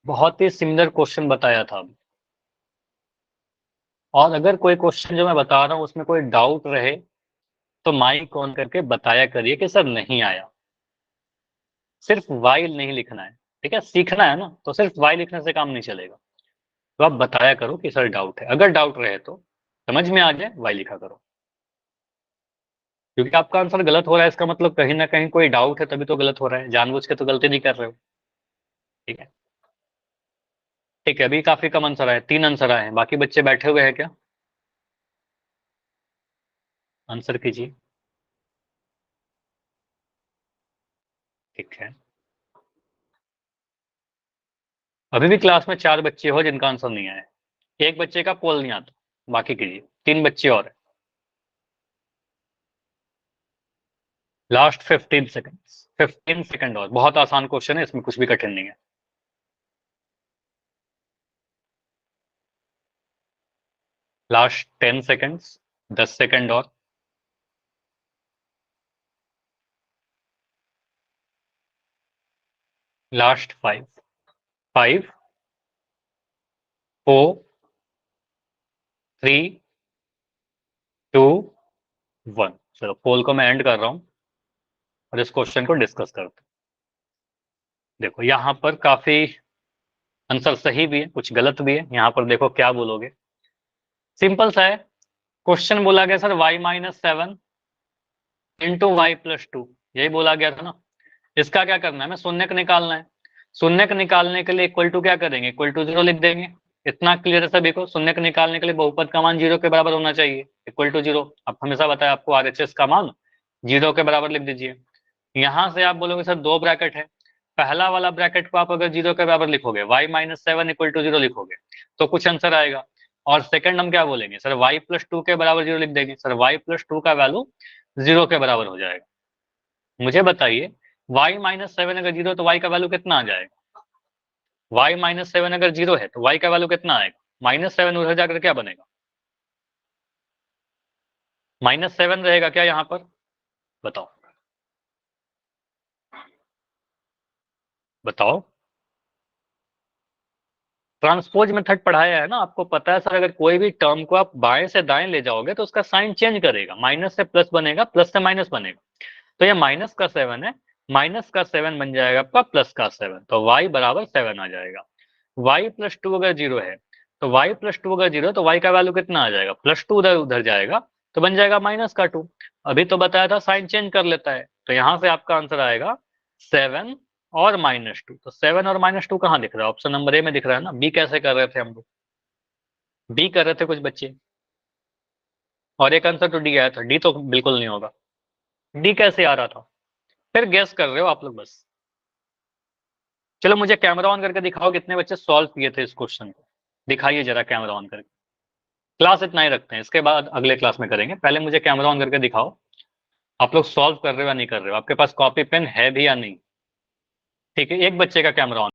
बहुत ही सिमिलर क्वेश्चन बताया था अभी। और अगर कोई क्वेश्चन जो मैं बता रहा हूँ उसमें कोई डाउट रहे तो माइक ऑन करके बताया करिए कि सर नहीं आया। सिर्फ वाई नहीं लिखना है, ठीक है, सीखना है ना, तो सिर्फ वाई लिखने से काम नहीं चलेगा। तो आप बताया करो कि सर डाउट है, अगर डाउट रहे तो समझ में आ जाए वाई लिखा करो। क्योंकि आपका आंसर गलत हो रहा है इसका मतलब कहीं ना कहीं कोई डाउट है, तभी तो गलत हो रहा है, जानबूझ के तो गलती नहीं कर रहे हो, ठीक है। ठीक है, अभी काफी कम आंसर आए, 3 आंसर आए हैं, बाकी बच्चे बैठे हुए हैं क्या? आंसर कीजिए। ठीक है, अभी भी क्लास में 4 बच्चे हो जिनका आंसर नहीं आया, एक बच्चे का पोल नहीं आता, बाकी कीजिए, 3 बच्चे और है। लास्ट 15 सेकंड, 15 सेकंड और, बहुत आसान क्वेश्चन है, इसमें कुछ भी कठिन नहीं है। लास्ट 10 सेकंड्स, 10 सेकंड और। लास्ट 5, 5, 4, 3, 2, 1। चलो पोल को मैं एंड कर रहा हूं और इस क्वेश्चन को डिस्कस करते हैं। देखो यहाँ पर काफी आंसर सही भी है, कुछ गलत भी है। यहाँ पर देखो क्या बोलोगे, सिंपल सा है। क्वेश्चन बोला गया sir y minus 7 into y plus 2, यही बोला गया था ना। इसका क्या करना है, हमें शून्यक निकालना है। शून्यक निकालने के लिए इक्वल टू क्या करेंगे, इक्वल टू 0 लिख देंगे। इतना क्लियर है सभी को, शून्यक निकालने के लिए बहुपद का मान 0 के बराबर होना चाहिए, इक्वल टू 0। अब हमेशा बताया आपको RHS का मान 0 के बराबर लिख दीजिए। यहाँ से आप बोलोगे सर 2 ब्रैकेट है, पहला वाला ब्रैकेट को आप अगर 0 के बराबर लिखोगे, y माइनस 7 इक्वल टू 0 लिखोगे तो कुछ आंसर आएगा। और सेकंड हम क्या बोलेंगे, सर y प्लस 2 के बराबर 0 लिख देंगे, सर y प्लस 2 का वैल्यू 0 के बराबर हो जाएगा। मुझे बताइए y माइनस 7 अगर 0 तो y का वैल्यू कितना आ जाएगा? y माइनस 7 अगर 0 है तो y का वैल्यू कितना आएगा? -7 उधर जाकर क्या बनेगा? -7 रहेगा क्या यहाँ पर? बताओ बताओ। ट्रांसपोज मेथड पढ़ाया है ना, आपको पता है सर, अगर कोई भी टर्म को आप बाएं से दाएं ले जाओगे तो उसका साइन चेंज करेगा, माइनस से प्लस बनेगा, प्लस से माइनस बनेगा। तो ये माइनस का 7 है, माइनस का 7 बन जाएगा आपका प्लस का 7, तो y बराबर 7 आ जाएगा। y प्लस 2 अगर 0 है तो y प्लस 2 अगर 0 है तो y का वैल्यू कितना आ जाएगा? +2 उधर उधर जाएगा तो बन जाएगा -2। अभी तो बताया था साइन चेंज कर लेता है, तो यहाँ से आपका आंसर आएगा 7 और -2। तो 7 और -2 कहाँ दिख रहा है? ऑप्शन नंबर ए में दिख रहा है ना। बी कैसे कर रहे थे हम लोग? बी कर रहे थे कुछ बच्चे, और एक आंसर तो डी आया था, डी तो बिल्कुल नहीं होगा। डी कैसे आ रहा था? फिर गेस कर रहे हो आप लोग बस। चलो मुझे कैमरा ऑन करके दिखाओ कितने बच्चे सॉल्व किए थे इस क्वेश्चन को, दिखाइए जरा कैमरा ऑन करके। क्लास इतना ही रखते हैं, इसके बाद अगले क्लास में करेंगे, पहले मुझे कैमरा ऑन करके दिखाओ आप लोग सॉल्व कर रहे हो या नहीं कर रहे हो, आपके पास कॉपी पेन है भी या नहीं। ठीक है, एक बच्चे का कैमरा ऑन